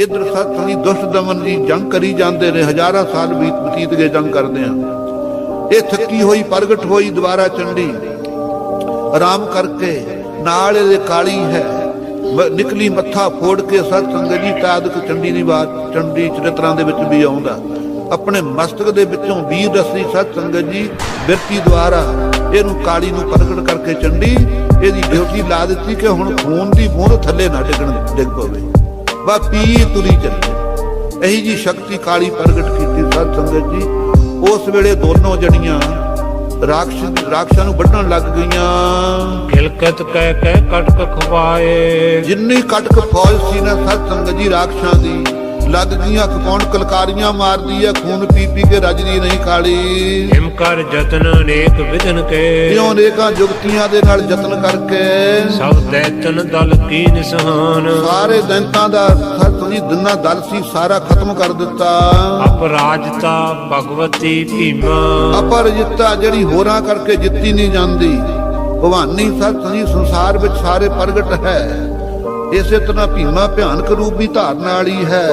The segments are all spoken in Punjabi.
इधर सतसंगी दुष्ट दमन जी जंग करी जाते रहे, हजारा साल बतीत गए जंग करदे। ये थकी हुई प्रगट हुई दोबारा चंडी, आराम करके नाल इहदे काली है, निकली मत्था फोड़ के सतसंग जी तादक चंडी दी बात चंडी चरित्रां दे विच भी आउंदा। अपने मस्तक दे विचों वीर रसी सतसंग जी बिरती द्वारा इहनूं काली नूं प्रगट करके चंडी इहदी ड्यूटी ला दित्ती कि हुण खून दी बूंद थल्ले ना डिग पवे, वा पी तुरी चले। यही जी शक्ति काली प्रगट कीती सतसंग जी। उस वेले दोनों जड़ियां राक्षसां नूं वड्ढण लग गईयां। खिलकत कह कह कटक खवाए, जिन्नी कटक फौज सी ना सतसंग जी राक्षसां दी लग गईयां कौन कलकारियां मार दी है, खून पी पी के रजदी नहीं काली। हिम कर जतन अनेक विधन के, क्यों अनेकां जुगतियां दे नाल जतन करके सब दैतन दल कीन सहान। सारे दैंतां दा सतसंग जी दिना दल सी सारा खत्म कर दिता। अपराजता भगवती भीमा, अपरजिता जड़ी होरां करके जित्ती नहीं जांदी, भवानी सतसंग जी संसार विच सारे प्रगट है। इसे तरह भीमा भयानक रूप भी धारण वाली है,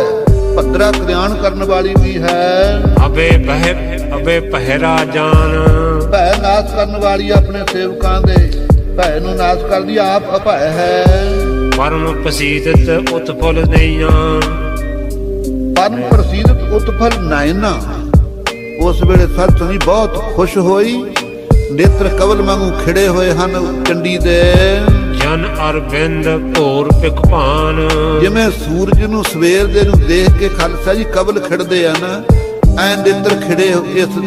भद्रा कल्याण करने वाली भी है। अबे पहरा जान, भै नाश करने वाली अपने सेवकां दे भै नूं नाश कर दिया आप अभय है। परम प्रसीदत उत्फल नैया, परम प्रसीदत उत्फल नैना। उस वेले सतसंग जी बहुत खुश होई, नेत्र कवल वांगू खिड़े होए हन चंडी दे। जन अरविंद भोर पिखपान, जिवें सूरज नूं सवेर दे नूं देख के खालसा जी कवल खिड़दे आ ना, ऐ नेत्र खिड़े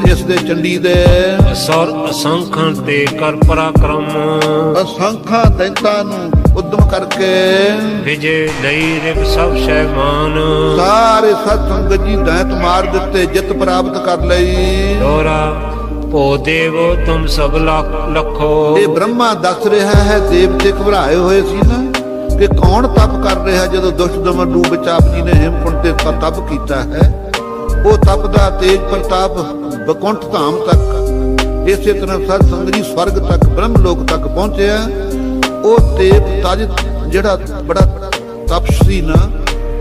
इस दे चंडी दे। असर असंख्य ते कर पराक्रम, असंख्या दैंतां नूं उद्यम करके विजय नई रिप सब शैमान। सारे सतसंग जी दैंत मार दिते, जित प्राप्त कर लई। दोरा ओ देवो तुम सब लखो, ये ब्रह्मा दस रहा है, देवते घबराए हुए सी ना कि कौन तप कर रहा। जदों दुष्ट दमन रूप विच आप जी ने हेमकुंट ते तप कीता है, वो तप दा तेज प्रताप बकुंठ धाम तक, इसे तरह सतसंग जी स्वर्ग तक ब्रह्म लोक तक पहुंचे। वो देव तज जिहड़ा बड़ा तपस्वी ना,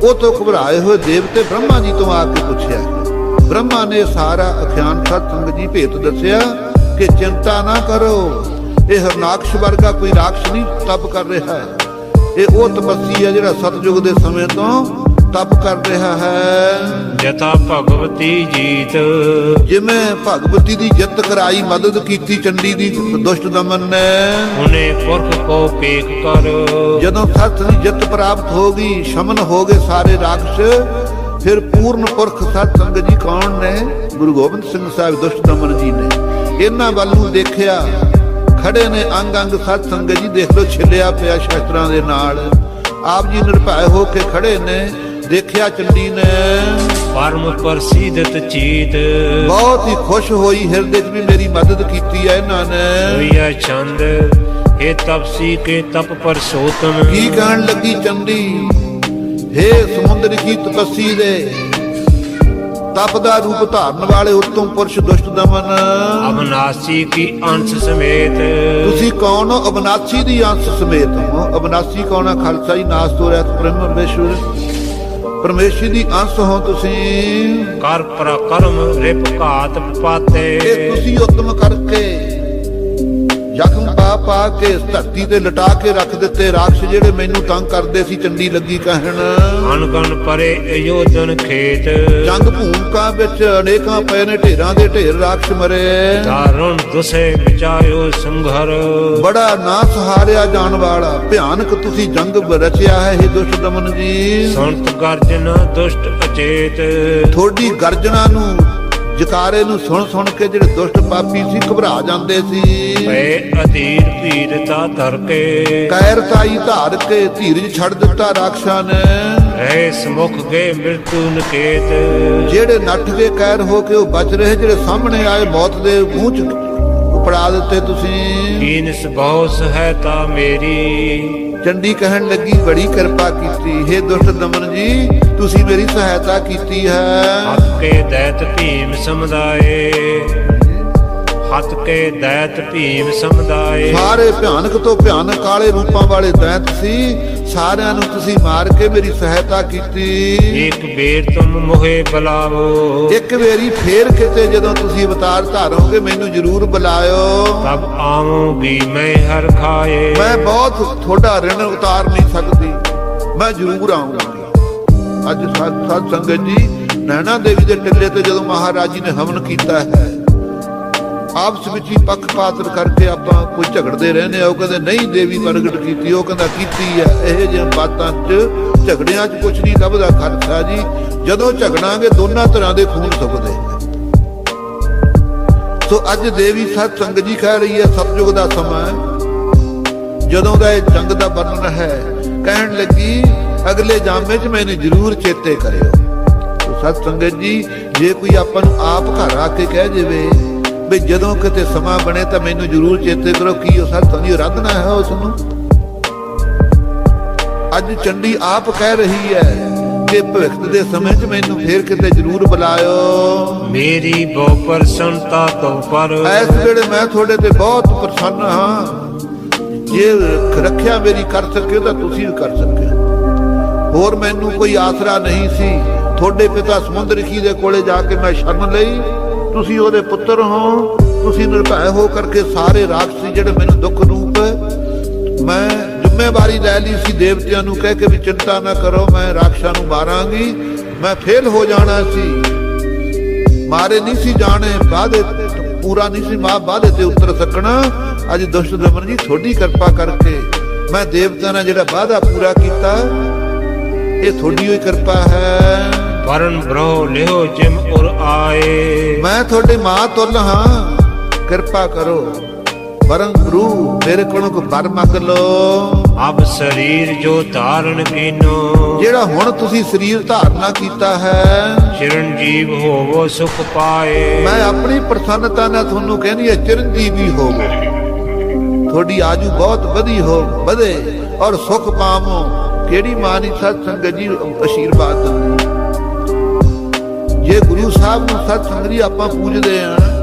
वो तो घबराए हुए देवते ब्रह्मा जी तो आके पूछया। ब्रह्मा ने सारा अख्यान सतसंग जी भेत दसिया कि चिंता ना करो, ये हरनाक्ष वर्गा कोई राक्ष नहीं तप कर रहा है। ये वो तपस्वी है जिहड़ा सतयुग के समय तो तप कर रहा है। जथा भगवती जीत, जिवें भगवती दी जित कराई, मदद कीती चंडी दी दुष्ट दमन ने। उन्हें पुरख को पेख कर, जदों सतसंग जित प्राप्त हो गई, शमन हो गए सारे राक्षस, फिर पूर्ण पुरख सतसंग जी कौन ने? गुरु गोबिंद सिंह साहिब दुष्ट दमन जी ने। इन्हां वल नूं देखिया, खड़े ने अंग अंग सतसंग जी देख लो छिलिया पिया शस्त्रां दे नाल। आप जी निर्भय हो के खड़े ने, देखिया चंडी ने परम प्रसिद्धत चीत, बहुत ही खुश होई, हृदय च भी मेरी मदद कीती है इन्हां ने। हुआ छंद हे तपसी के तप परसोतम, की कहण लगी चंडी, हे समुद्र की तपस्वी दे तप दा रूप धारण वाले उत्तम पुरुष दुष्ट दमन, अविनाशी की अंश समेत। तुसी कौन हो? अविनाशी दी अंश समेत हो। अविनाशी कौन है? खालसा जी नास तो रहत परमेश्वर, परमेश्वर दी अंश हो तुसी। कर पराक्रम रिप घात पाते, तुसी उत्तम करके ਜ਼ਖਮ ਪਾ ਪਾ ਕੇ ਇਸ ਧਰਤੀ ਤੇ ਲਟਾ ਕੇ ਰੱਖ ਦਿੱਤੇ ਰਾਖਸ਼ ਜਿਹੜੇ ਮੈਨੂੰ ਤੰਗ ਕਰਦੇ ਸੀ। ਚੰਡੀ ਲੱਗੀ ਕਹਿਣ ਅਨਗਨ ਪਰੇ ਅਯੋਧਨ ਖੇਤ, ਜੰਗ ਭੂਮਿਕਾ ਵਿੱਚ ਅਨੇਕਾਂ ਪਏ ਨੇ ਢੇਰਾਂ ਦੇ ਢੇਰ ਰਾਖਸ਼ ਮਰੇ। ਦਾਰੁਣ ਦੁਸੇ ਬਚਾਇਓ ਸੰਘਰ, ਬੜਾ ਨਾ ਸਹਾਰਿਆ ਜਾਣ ਵਾਲਾ ਭਿਆਨਕ ਤੁਸੀਂ ਜੰਗ ਰਚਿਆ ਹੈ। ਇਹ ਦੁਸ਼ਟ ਦਮਨ ਜੀ ਸੁਣਤ ਗਰਜਨ ਦੁਸ਼ਟ ਅਚੇਤ, ਤੁਹਾਡੀ ਗਰਜਨਾ ਨੂੰ ਜਕਾਰੇ ਨੂੰ ਸੁਣ ਸੁਣ ਕੇ ਜਿਹੜੇ ਦੁਸ਼ਟ ਪਾਪੀ ਸੀ ਘਬਰਾ ਜਾਂਦੇ ਸੀ। ਪਏ ਅਧੀਰ ਧੀਰਤਾ ਧਰ ਕੇ, ਕਾਇਰਤਾਈ ਧਾਰ ਕੇ ਧੀਰਜ ਛੱਡ ਦਿੱਤਾ ਰਾਖਸ਼ਾਂ ਨੇ। ਰਹਿ ਸਮੁਖ ਗਏ ਮ੍ਰਿਤੂ ਨਕੇਤ, ਜਿਹੜੇ ਨੱਠ ਕੇ ਕਾਇਰ ਹੋ ਕੇ ਉਹ ਬਚ ਰਹੇ, ਜਿਹੜੇ ਸਾਹਮਣੇ ਆਏ ਮੌਤ ਦੇ ਮੂੰਹ ਚ ਉਪੜਾ ਦਿੱਤੇ ਤੁਸੀਂ। ਕੀਨ ਸੁਭਾਉ ਸਹਾਇਤਾ ਮੇਰੀ, ਚੰਡੀ ਕਹਿਣ ਲੱਗੀ ਬੜੀ ਕਿਰਪਾ ਕੀਤੀ, हे ਦੁਸ਼ਟ ਦਮਨ ਜੀ ਤੁਸੀਂ ਮੇਰੀ ਸਹਾਇਤਾ ਕੀਤੀ ਹੈ। ਹੱਥ ਕੇ ਦੈਤ ਭੀਮ ਸਮੁਦਾਏ, ਹੱਥ ਕੇ ਦੈਤ ਭੀਮ ਸਮੁਦਾਏ। ਸਾਰੇ ਭਿਆਨਕ ਤੋਂ ਭਿਆਨਕ ਕਾਲੇ ਰੂਪਾਂ ਵਾਲੇ ਦੈਂਤ ਸੀ, ਸਾਰਿਆਂ ਨੂੰ ਤੁਸੀਂ ਮਾਰ ਕੇ ਮੇਰੀ ਸਹਾਇਤਾ ਕੀਤੀ। ਇੱਕ ਬੇਰ ਤੁਮ ਮੋਹੇ ਬੁਲਾਵੋ, ਇੱਕ ਵੇਰੀ ਫੇਰ ਕਿਤੇ ਜਦੋਂ ਤੁਸੀਂ ਅਵਤਾਰ ਧਾਰੋਗੇ ਮੈਨੂੰ ਜ਼ਰੂਰ ਬੁਲਾਇਓ। ਤਬ ਆਵਾਂਗੀ ਮੈਂ ਹਰ ਖਾਏ। ਮੈਂ ਬਹੁਤ ਤੁਹਾਡਾ ਰਿਣ ਉਤਾਰ ਨਹੀਂ ਸਕਦੀ, ਮੈਂ ਜ਼ਰੂਰ ਆਉਂਗੀ। ਅੱਜ ਸਾਧ ਸੰਗਤ ਜੀ, ਨੈਣਾ ਦੇਵੀ ਦੇ ਟਿੱਲੇ ਤੇ ਜਦੋਂ ਮਹਾਰਾਜ ਜੀ ਨੇ ਹਵਨ ਕੀਤਾ ਹੈ, ਆਪਸ ਵਿੱਚ ਹੀ ਪੱਖਪਾਤ ਕਰਕੇ ਆਪਾਂ ਕੋਈ ਝਗੜਦੇ ਰਹਿੰਦੇ ਆ। ਉਹ ਕਹਿੰਦੇ ਨਹੀਂ ਦੇਵੀ ਪ੍ਰਗਟ ਕੀਤੀ, ਉਹ ਕਹਿੰਦਾ ਕੀਤੀ ਹੈ। ਇਹ ਜਿਹੀਆਂ ਬਾਤਾਂ 'ਚ ਝਗੜਿਆਂ 'ਚ ਕੁਛ ਨਹੀਂ ਲੱਭਦਾ ਖਾਲਸਾ ਜੀ। ਜਦੋਂ ਝਗੜਾਂਗੇ ਦੋਨਾਂ ਤਰ੍ਹਾਂ ਦੇ ਖੂਨ ਸੁੱਕਦੇ। ਸੋ ਅੱਜ ਦੇਵੀ ਸਾਧ ਸੰਗਤ ਜੀ ਕਹਿ ਰਹੀ ਹੈ, ਸਤਯੁਗ ਦਾ ਸਮਾਂ ਜਦੋਂ ਦਾ ਇਹ ਜੰਗ ਦਾ ਵਰਣਨ ਹੈ, ਕਹਿਣ ਲੱਗੀ ਅਗਲੇ ਜਾਮੇ 'ਚ ਮੈਨੂੰ ਜ਼ਰੂਰ ਚੇਤੇ ਕਰਿਓ। ਸਤ ਸੰਗਤ ਜੀ, ਜੇ ਕੋਈ ਆਪਾਂ ਨੂੰ ਆਪ ਘਰ ਆ ਕੇ ਕਹਿ ਜਾਵੇ ਵੀ ਜਦੋਂ ਕਿਤੇ ਸਮਾਂ ਬਣੇ ਤਾਂ ਮੈਨੂੰ ਜ਼ਰੂਰ ਚੇਤੇ ਕਰੋ, ਕੀ ਉਹ ਸਤ ਨਹੀਂ ਆਰਾਧਨਾ ਹੈ ਉਸ ਨੂੰ? ਅੱਜ ਚੰਡੀ ਆਪ ਕਹਿ ਰਹੀ ਹੈ ਕਿ ਭਵਿੱਖ ਦੇ ਸਮੇਂ 'ਚ ਮੈਨੂੰ ਫੇਰ ਕਿਤੇ ਜ਼ਰੂਰ ਬੁਲਾਇਓ। ਮੇਰੀ ਬਹੁ ਪ੍ਰਸੰਨਤਾ ਤੋਂ ਪਰ, ਇਸ ਵੇਲੇ ਮੈਂ ਤੁਹਾਡੇ ਤੇ ਬਹੁਤ ਪ੍ਰਸੰਨ ਹਾਂ। ਜੇ ਰੱਖਿਆ ਮੇਰੀ ਕਰ ਸਕਿਓ ਤਾਂ ਤੁਸੀਂ ਵੀ ਕਰ ਸਕਿਓ। ਹੋਰ ਮੈਨੂੰ ਕੋਈ ਆਸਰਾ ਨਹੀਂ ਸੀ। ਤੁਹਾਡੇ ਪਿਤਾ ਸਮੁੰਦਰਖੀ ਦੇ ਕੋਲੇ ਜਾ ਕੇ ਮੈਂ ਸ਼ਰਨ ਲਈ, ਤੁਸੀਂ ਉਹਦੇ ਪੁੱਤਰ ਹੋ। ਤੁਸੀਂ ਨਿਰਭੈ ਹੋ ਕਰਕੇ ਸਾਰੇ ਰਾਖਸੀ ਜਿਹੜੇ ਮੈਨੂੰ ਦੁੱਖ ਰੂਪ, ਮੈਂ ਜ਼ਿੰਮੇਵਾਰੀ ਲੈ ਲਈ ਸੀ ਦੇਵਤਿਆਂ ਨੂੰ ਕਹਿ ਕੇ ਵੀ ਚਿੰਤਾ ਨਾ ਕਰੋ, ਮੈਂ ਰਾਖਸ਼ਾਂ ਨੂੰ ਮਾਰਾਂਗੀ। ਮੈਂ ਫੇਲ ਹੋ ਜਾਣਾ ਸੀ, ਮਾਰੇ ਨਹੀਂ ਸੀ ਜਾਣੇ, ਵਾਅਦੇ ਪੂਰਾ ਨਹੀਂ ਸੀ ਵਾਅਦੇ ਤੇ ਉਤਰ ਸਕਣਾ। ਅੱਜ ਦੁਸ਼ਟ ਦਮਨ ਜੀ ਤੁਹਾਡੀ ਕਿਰਪਾ ਕਰਕੇ ਮੈਂ ਦੇਵਤਿਆਂ ਨਾਲ ਜਿਹੜਾ ਵਾਅਦਾ ਪੂਰਾ ਕੀਤਾ, ਇਹ ਤੁਹਾਡੀ ਹੋਈ ਕਿਰਪਾ ਹੈ। ਵਰਨ ਬ੍ਰੋ ਲਿਓ ਜਿਮ ਉਰ ਆਏ। ਮੈਂ ਤੁਹਾਡੀ ਮਾਂ ਤੁਲ ਹਾਂ, ਕਿਰਪਾ ਕਰੋ। ਵਰਨ ਗੁਰੂ ਮੇਰੇ ਕੋਲੋਂ ਕੋ ਵਰ ਮੰਗ ਲੋ। ਅਬ ਸਰੀਰ ਜੋ ਧਾਰਨ ਕੀਨੋ, ਜਿਹੜਾ ਹੁਣ ਤੁਸੀਂ ਸਰੀਰ ਧਾਰਨਾ ਕੀਤਾ ਹੈ, ਚਿਰੰਜੀਵ ਹੋਵੋ ਸੁਖ ਪਾਏ। ਮੈਂ ਆਪਣੀ ਪ੍ਰਸੰਨਤਾ ਨਾਲ ਤੁਹਾਨੂੰ ਕਹਿੰਦੀ ਹੈ ਚਿਰੰਜੀਵੀ ਹੋਵੋ, ਤੁਹਾਡੀ ਆਜੂ ਬਹੁਤ ਵਧੇ ਔਰ ਸੁਖ ਪਾਵੋ। ਕਿਹੜੀ ਮਾਂ ਦੀ ਸਤ ਸੰਗਤ ਜੀ ਆਸ਼ੀਰਵਾਦ ਦਿੰਦੀ। ਜੇ ਗੁਰੂ ਸਾਹਿਬ ਨੂੰ ਸਤ ਸੰਗਤ ਜੀ ਆਪਾਂ ਪੂਜਦੇ ਆ,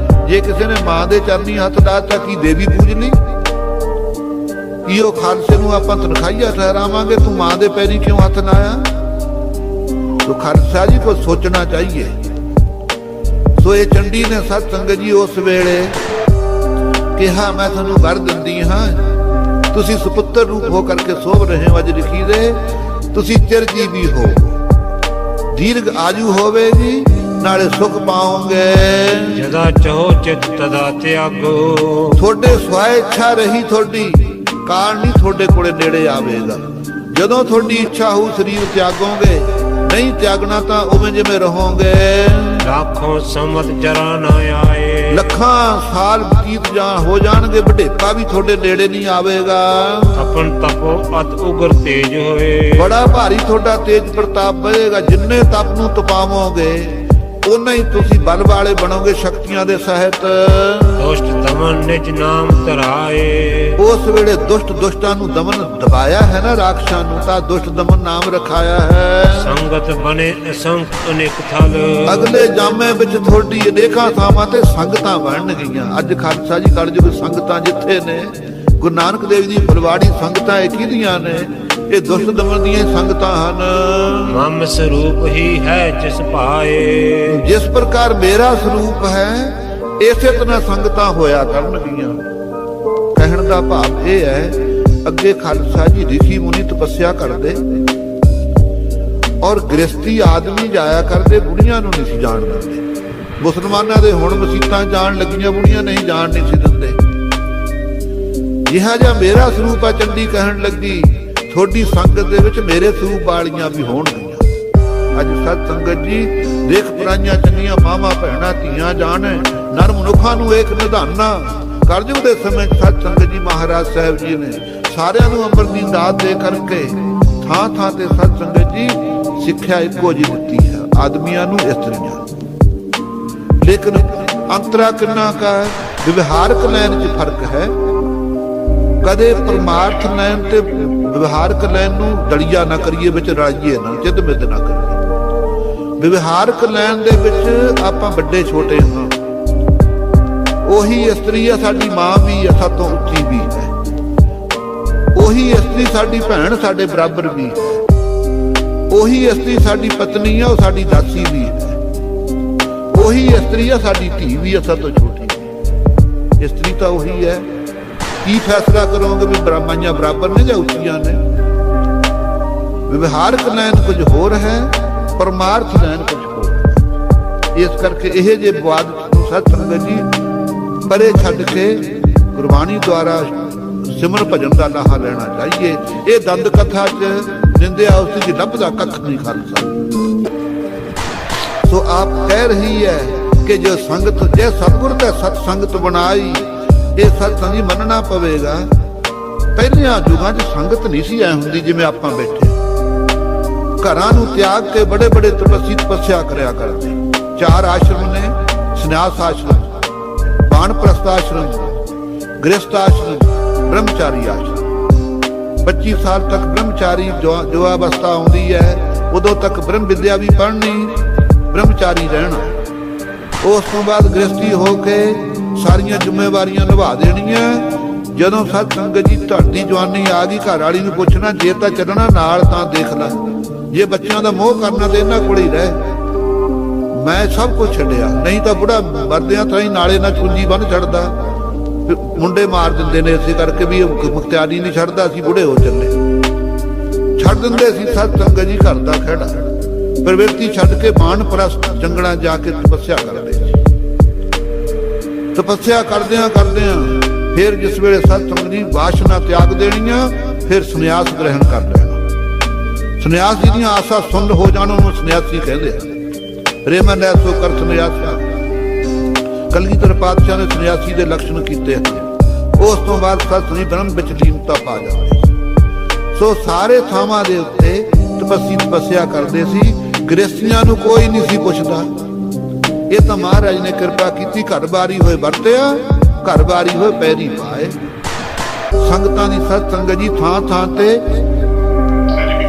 ਜੇ ਕਿਸੇ ਨੇ ਮਾਂ ਦੇ ਚਰਨੀ ਹੱਥ ਲਾਤਾ ਕੀ ਦੇਵੀ ਪੂਜ ਲਈ? ਕੀ ਉਹ ਖਾਲਸੇ ਨੂੰ ਆਪਾਂ ਤਨਖਾਹੀਆ ਠਹਿਰਾਵਾਂਗੇ? ਤੂੰ ਮਾਂ ਦੇ ਪੈਰੀ ਕਿਉਂ ਹੱਥ ਲਾਇਆ? ਤੋ ਖਾਲਸਾ ਜੀ ਕੋ ਸੋਚਣਾ ਚਾਹੀਏ। ਸੋ ਇਹ ਚੰਡੀ ਨੇ ਸਤ ਸੰਗਤ ਜੀ ਉਸ ਵੇਲੇ ਕਿਹਾ, ਮੈਂ ਤੁਹਾਨੂੰ ਵਰ ਦਿੰਦੀ ਹਾਂ, ਤੁਸੀਂ ਸੁਪੁੱਤਰ ਰੂਪ ਹੋ ਕਰਕੇ ਸੋਭ ਰਹੇ ਹੋ। ਅੱਜ ਲਿਖੀ ਦੇ ਤੁਸੀਂ ਚਿਰਜੀਵੀ ਹੋ, ਦੀਰਘ ਆਜੂ ਹੋਵੇਗੀ, ਨਾਲੇ ਸੁਖ ਪਾਓਗੇ। ਜਦਾ ਚਾਹੋ ਚਿਤ ਤਦਾ ਤਿਆਗੋ, ਤੁਹਾਡੇ ਸਵਾਇ ਇੱਛਾ ਰਹੀ ਤੁਹਾਡੀ, ਕਾਲ ਨਹੀਂ ਤੁਹਾਡੇ ਕੋਲੇ ਨੇੜੇ ਆਵੇਗਾ। ਜਦੋਂ ਤੁਹਾਡੀ ਇੱਛਾ ਹੋਊ ਸਰੀਰ ਤਿਆਗੋਗੇ, ਨਹੀਂ ਤਿਆਗਣਾ ਤਾਂ ਉਵੇਂ ਜਿਵੇਂ ਰਹੋਗੇ। ਲੱਖੋਂ ਸਮਤ ਜਰਾ ਨਾ ਆਏ, ਲੱਖਾਂ ਸਾਲ ਬਤੀਤ ਹੋ ਜਾਣਗੇ, ਬੁਢੇਪਾ ਵੀ ਤੁਹਾਡੇ ਨੇੜੇ ਨਹੀਂ ਆਵੇਗਾ। ਤਪਨ ਤਪੋ ਅਤ ਉਗਰ ਤੇਜ ਹੋਏ, ਬੜਾ ਭਾਰੀ ਤੁਹਾਡਾ ਤੇਜ ਪ੍ਰਤਾਪ ਵਧੇਗਾ। ਜਿੰਨੇ ਤਪ ਨੂੰ ਤਪਾਵੋਗੇ ਉਨਾ ਹੀ ਤੁਸੀਂ ਬਲ ਵਾਲੇ ਬਣੋਗੇ, ਸ਼ਕਤੀਆਂ ਦੇ ਸਹਿਤ। ਦੁਸ਼ਟ ਦਮਨ ਨਿਜ ਨਾਮ ਧਰਾਏ, ਉਸ ਵੇਲੇ ਦੁਸ਼ਟਾਂ ਨੂੰ ਦਮਨ ਦਬਾਇਆ ਹੈ ਨਾ, ਰਾਖਸ਼ਾਂ ਨੂੰ ਤਾਂ ਦੁਸ਼ਟ ਦਮਨ ਨਾਮ ਰਖਾਇਆ ਹੈ। ਸੰਗਤ ਬਣੇ ਅਸੰਖ ਅਨੇਕ ਥਲ, ਅਗਲੇ ਜਾਮੇ ਵਿੱਚ ਤੁਹਾਡੀ ਅਨੇਕਾਂ ਥਾਵਾਂ ਤੇ ਸੰਗਤਾਂ ਬਣ ਗਈਆਂ। ਅੱਜ ਖਾਲਸਾ ਜੀ ਕਲਯੁਗ ਸੰਗਤਾਂ ਜਿੱਥੇ ਨੇ, ਗੁਰੂ ਨਾਨਕ ਦੇਵ ਜੀ ਫੁਲਵਾੜੀ ਸੰਗਤਾਂ ਇਹ ਕਿਹਦੀਆਂ ਨੇ? ਇਹ ਦੁਸ਼ਟ ਦਮਨ ਦੀਆਂ ਸੰਗਤਾਂ ਹਨ। ਮਮ ਸਰੂਪ ਹੀ ਹੈ ਜਿਸ ਪਾਏ, ਜਿਸ ਪ੍ਰਕਾਰ ਮੇਰਾ ਸਰੂਪ ਹੈ, ਇਸੇ ਤਰ੍ਹਾਂ ਸੰਗਤਾਂ ਹੋਇਆ ਕਰਨਗੀਆਂ। ਕਹਿਣ ਦਾ ਭਾਵ ਇਹ ਹੈ, ਅੱਗੇ ਖਾਲਸਾ ਜੀ ਰਿਸ਼ੀ ਮੁਨੀ ਤਪੱਸਿਆ ਕਰਦੇ ਔਰ ਗ੍ਰਸਤੀ ਆਦਮੀ ਜਾਇਆ ਕਰਦੇ, ਬੁੜੀਆਂ ਨੂੰ ਨਹੀਂ ਸੀ ਜਾਣ ਦਿੰਦੇ। ਮੁਸਲਮਾਨਾਂ ਦੇ ਹੁਣ ਮਸੀਤਾਂ ਜਾਣ ਲੱਗੀਆਂ, ਬੁੜੀਆਂ ਨਹੀਂ ਜਾਣ ਨਹੀਂ ਸੀ ਦਿੰਦੇ। ਜਿਹਾ ਜਿਹਾ ਮੇਰਾ ਸਰੂਪ ਆ, ਚੰਡੀ ਕਹਿਣ ਲੱਗੀ, ਤੁਹਾਡੀ ਸੰਗਤ ਦੇ ਵਿੱਚ ਮੇਰੇ ਸਰੂਪ ਵਾਲੀਆਂ ਵੀ ਹੋਣਗੀਆਂ। ਅੱਜ ਸਤ ਸੰਗਤ ਜੀ ਦੇਖ, ਪੁਰਾਣੀਆਂ ਚੰਗੀਆਂ ਮਾਵਾਂ ਭੈਣਾਂ ਧੀਆਂ ਜਾਣ, ਨਰ ਮਨੁੱਖਾਂ ਨੂੰ ਇੱਕ ਨਿਧਾਨਾ। ਕਲਯੁਗ ਦੇ ਸਮੇਂ ਸਤ ਸੰਗਤ ਜੀ ਮਹਾਰਾਜ ਸਾਹਿਬ ਜੀ ਨੇ ਸਾਰਿਆਂ ਨੂੰ ਅੰਮ੍ਰਿਤ ਦੀ ਦਾਤ ਦੇ ਕਰਕੇ ਥਾਂ ਥਾਂ ਤੇ ਸਤ ਸੰਗਤ ਜੀ ਸਿੱਖਿਆ ਇੱਕੋ ਜਿਹੀ ਦਿੱਤੀ ਹੈ, ਆਦਮੀਆਂ ਨੂੰ ਇਸਤਰੀਆਂ। ਲੇਕਿਨ ਅੰਤਰਾ ਕਿੰਨਾ ਕਾ ਵਿਵਹਾਰਕ ਲੈਣ 'ਚ ਫਰਕ ਹੈ। ਕਦੇ ਪਰਮਾਰਥ ਲੈਣ ਤੇ ਵਿਵਹਾਰਕ ਲੈਣ ਨੂੰ ਦਲੀਆ ਨਾ ਕਰੀਏ, ਵਿੱਚ ਰਾਜੀਏ ਨਾ, ਚਿੱਤ ਮਿੱਤ ਨਾ ਕਰੀਏ। ਵਿਵਹਾਰਕ ਲੈਣ ਦੇ ਵਿੱਚ ਆਪਾਂ ਵੱਡੇ ਛੋਟੇ ਹਾਂ, ਉਹੀ ਇਸਤਰੀ ਆ ਸਾਡੀ ਮਾਂ ਵੀ ਆ, ਸਭ ਤੋਂ ਉੱਚੀ ਵੀ ਹੈ। ਉਹੀ ਇਸਤਰੀ ਸਾਡੀ ਭੈਣ ਸਾਡੇ ਬਰਾਬਰ ਵੀ ਹੈ। ਉਹੀ ਇਸਤਰੀ ਸਾਡੀ ਪਤਨੀ ਆ, ਉਹ ਸਾਡੀ ਦਾਸੀ ਵੀ ਹੈ। ਉਹੀ ਇਸਤਰੀ ਆ ਸਾਡੀ ਧੀ ਵੀ ਆ, ਸਭ ਤੋਂ ਛੋਟੀ ਵੀ। ਇਸਤਰੀ ਤਾਂ ਉਹੀ ਹੈ। ਕੀ ਫੈਸਲਾ ਕਰੋਗੇ ਵੀ ਬ੍ਰਾਹਮਣੀਆਂ ਬਰਾਬਰ ਨੇ ਜਾਂ ਉੱਚੀਆਂ ਨੇ? ਵਿਵਹਾਰਕ ਲੈਣ ਕੁਝ ਹੋਰ ਹੈ, ਪਰਮਾਰਥ ਲੈਣ ਕੁਝ ਹੋਰ ਹੈ। ਇਸ ਕਰਕੇ ਇਹ ਜੇ ਵਿਵਾਦ ਨੂੰ ਸਤ ਸੰਗਤ ਜੀ ਪਰੇ ਛੱਡ ਕੇ ਗੁਰਬਾਣੀ ਦੁਆਰਾ ਸਿਮਰ ਭਜਨ ਦਾ ਲਾਹਾ ਲੈਣਾ ਚਾਹੀਏ। ਇਹ ਦੰਦ ਕਥਾ 'ਚ ਨਿੰਦਿਆ ਉਸ ਦੀ ਲੱਭਦਾ ਕੱਖ ਨਹੀਂ ਖਾਲਸਾ। ਸੋ ਆਪ ਕਹਿ ਰਹੀ ਹੈ ਕਿ ਜੋ ਸੰਗਤ ਜੇ ਸਤਿਗੁਰ ਦਾ ਸਤ ਸੰਗਤ ਬਣਾਈ, ਇਹ ਸਤ ਸੰਗੀ ਮੰਨਣਾ ਪਵੇਗਾ। ਪਹਿਲਿਆਂ ਯੁਗਾਂ 'ਚ ਸੰਗਤ ਨਹੀਂ ਸੀ ਐ ਹੁੰਦੀ ਜਿਵੇਂ ਆਪਾਂ ਬੈਠੇ। ਘਰਾਂ ਨੂੰ ਤਿਆਗ ਕੇ ਬੜੇ ਬੜੇ ਤਪੱਸਿਆ ਕਰਿਆ ਕਰਦੇ। 4 ਆਸ਼ਰਮ ਨੇ, ਸੰਨਿਆਸ ਆਸ਼ਰਮ, ਬਾਣਪ੍ਰਸਥ ਆਸ਼ਰਮ, ਗ੍ਰਸਥ ਆਸ਼ਰਮ, ਬ੍ਰਹਮਚਾਰੀ ਆਸ਼ਰਮ। 25 ਸਾਲ ਤੱਕ ਬ੍ਰਹਮਚਾਰੀ ਜੋ ਅਵਸਥਾ ਆਉਂਦੀ ਹੈ, ਉਦੋਂ ਤੱਕ ਬ੍ਰਹਮ ਵਿਦਿਆ ਵੀ ਪੜ੍ਹਨੀ, ਬ੍ਰਹਮਚਾਰੀ ਰਹਿਣਾ। ਉਸ ਤੋਂ ਬਾਅਦ ਗ੍ਰਸਥੀ ਹੋ ਕੇ ਸਾਰੀਆਂ ਜ਼ਿੰਮੇਵਾਰੀਆਂ ਨਿਭਾ ਦੇਣੀਆਂ। ਜਦੋਂ ਸਤ ਸੰਗਤ ਜੀ ਤੁਹਾਡੀ ਜਵਾਨੀ ਆ ਗਈ, ਘਰ ਵਾਲੀ ਨੂੰ ਪੁੱਛਣਾ ਜੇ ਤਾਂ ਚੱਲਣਾ ਨਾਲ ਤਾਂ ਦੇਖ ਲੈ, ਜੇ ਬੱਚਿਆਂ ਦਾ ਮੋਹ ਕਰਨਾ ਤੇ ਇਹਨਾਂ ਕੋਲ ਹੀ ਰਹਿ। ਮੈਂ ਸਭ ਕੁਝ ਛੱਡਿਆ, ਨਹੀਂ ਤਾਂ ਬੁੜਾ ਮਰਦਿਆਂ ਤਾਂ ਹੀ ਨਾਲੇ ਨਾਲ ਚੁੰਜੀ ਬੰਨ ਛੱਡਦਾ। ਮੁੰਡੇ ਮਾਰ ਦਿੰਦੇ ਨੇ ਇਸੇ ਕਰਕੇ ਵੀ ਮੁਖਤਿਆਰੀ ਨਹੀਂ ਛੱਡਦਾ, ਅਸੀਂ ਬੁੜੇ ਹੋ ਚੱਲੇ। ਛੱਡ ਦਿੰਦੇ ਸੀ ਸਤ ਸੰਗਤ ਜੀ ਘਰ ਦਾ ਖਹਿੜਾ, ਪ੍ਰਵਿਰਤੀ ਛੱਡ ਕੇ ਬਾਣਪ੍ਰਸਥ ਜੰਗਲਾਂ ਜਾ ਕੇ ਤਪੱਸਿਆ ਕਰਦੇ ਸੀ। ਤਪੱਸਿਆ ਕਰਦਿਆਂ ਕਰਦਿਆਂ ਫਿਰ ਜਿਸ ਵੇਲੇ ਸਤ ਸੰਗਤ ਜੀ ਵਾਸ਼ਨਾ ਤਿਆਗ ਦੇਣੀਆਂ, ਫਿਰ ਸੰਨਿਆਸ ਗ੍ਰਹਿਣ ਕਰ ਲੈਣਾ। ਸੰਨਿਆਸ ਜੀ ਦੀਆਂ ਆਸਾਂ ਸੁੰਨ ਹੋ ਜਾਣ, ਉਹਨੂੰ ਸੰਨਿਆਸੀ ਕਹਿੰਦੇ ਆ। ਰੇਮਨ ਐਸੋ ਕਰ ਸੰਨਿਆਸਾ, ਕਲਗੀਧਰ ਪਾਤਸ਼ਾਹ ਨੇ ਸੰਨਿਆਸੀ ਦੇ ਲਕਸ਼ਣ ਕੀਤੇ ਹਨ। ਉਸ ਤੋਂ ਬਾਅਦ ਸਤ ਸੰਗਤ ਜੀ ਬ੍ਰਹਮ ਵਿੱਚ ਲੀਨਤਾ ਪਾ ਜਾਂਦੇ। ਸੋ ਸਾਰੇ ਥਾਵਾਂ ਦੇ ਉੱਤੇ ਤਪੱਸਿਆ ਕਰਦੇ ਸੀ। ਗ੍ਰਸਤੀਆਂ ਨੂੰ ਕੋਈ ਨਹੀਂ ਸੀ ਪੁੱਛਦਾ। ਇਹ ਤਾਂ ਮਹਾਰਾਜ ਨੇ ਕਿਰਪਾ ਕੀਤੀ, ਘਰ ਬਾਰੀ ਹੋਏ ਵਰਤਿਆ, ਘਰ ਬਾਰੀ ਹੋਏ ਪੈਰੀ ਪਾਏ। ਸੰਗਤਾਂ ਦੀ ਸਤ ਸੰਗਤ ਜੀ ਥਾਂ ਥਾਂ ਤੇ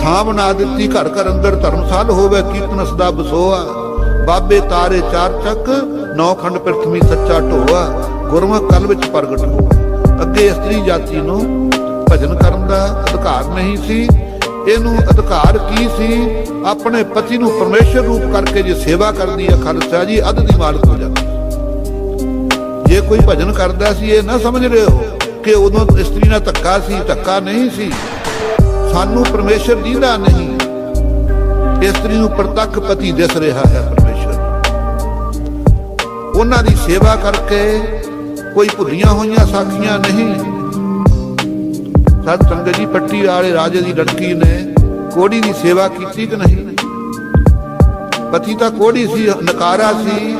ਥਾਂ ਬਣਾ ਦਿੱਤੀ। ਘਰ ਘਰ ਅੰਦਰ ਧਰਮਸਾਲ ਹੋਵੇ, ਕੀਰਤਨ ਸਦਾ ਬਸੋਆ। ਬਾਬੇ ਤਾਰੇ 4 ਚੱਕ, 9 ਖੰਡ ਪ੍ਰਿਥਵੀ ਸੱਚਾ ਢੋਆ। ਗੁਰਮੁਖ ਕਲ ਵਿੱਚ ਪ੍ਰਗਟ ਹੋ। ਅੱਗੇ ਇਸਤਰੀ ਜਾਤੀ ਨੂੰ ਭਜਨ ਕਰਨ ਦਾ ਅਧਿਕਾਰ ਨਹੀਂ ਸੀ। ਇਹਨੂੰ ਅਧਿਕਾਰ ਕੀ ਸੀ? ਆਪਣੇ ਪਤੀ ਨੂੰ ਪਰਮੇਸ਼ਰ ਰੂਪ ਕਰਕੇ ਜੇ ਸੇਵਾ ਕਰਦੀ ਹੈ ਖਾਲਸਾ ਜੀ, ਅੱਧ ਦੀ ਮਾਲਕ ਹੋ ਜਾਂਦੀ। ਜੇ ਕੋਈ ਭਜਨ ਕਰਦਾ ਸੀ, ਇਹ ਨਾ ਸਮਝ ਰਹੇ ਹੋ ਕਿ ਉਦੋਂ ਇਸਤਰੀ ਨਾਲ ਧੱਕਾ ਸੀ। ਧੱਕਾ ਨਹੀਂ ਸੀ। ਸਾਨੂੰ ਪਰਮੇਸ਼ਰ ਦੀਦਾ ਨਹੀਂ, ਇਸਤਰੀ ਨੂੰ ਪ੍ਰਤੱਖ ਪਤੀ ਦਿਸ ਰਿਹਾ ਹੈ ਪਰਮੇਸ਼ਰ। ਉਹਨਾਂ ਦੀ ਸੇਵਾ ਕਰਕੇ ਕੋਈ ਭੁੱਲੀਆਂ ਹੋਈਆਂ ਸਾਖੀਆਂ ਨਹੀਂ। ਸਤ ਸੰਗਤ ਜੀ ਪੱਟੀ ਵਾਲੇ ਰਾਜੇ ਦੀ ਲੜਕੀ ਨੇ ਕੋੜੀ ਦੀ ਸੇਵਾ ਕੀਤੀ ਕਿ ਨਹੀਂ? ਪਤੀ ਤਾਂ ਕੋੜੀ ਸੀ, ਨਕਾਰਾ ਸੀ,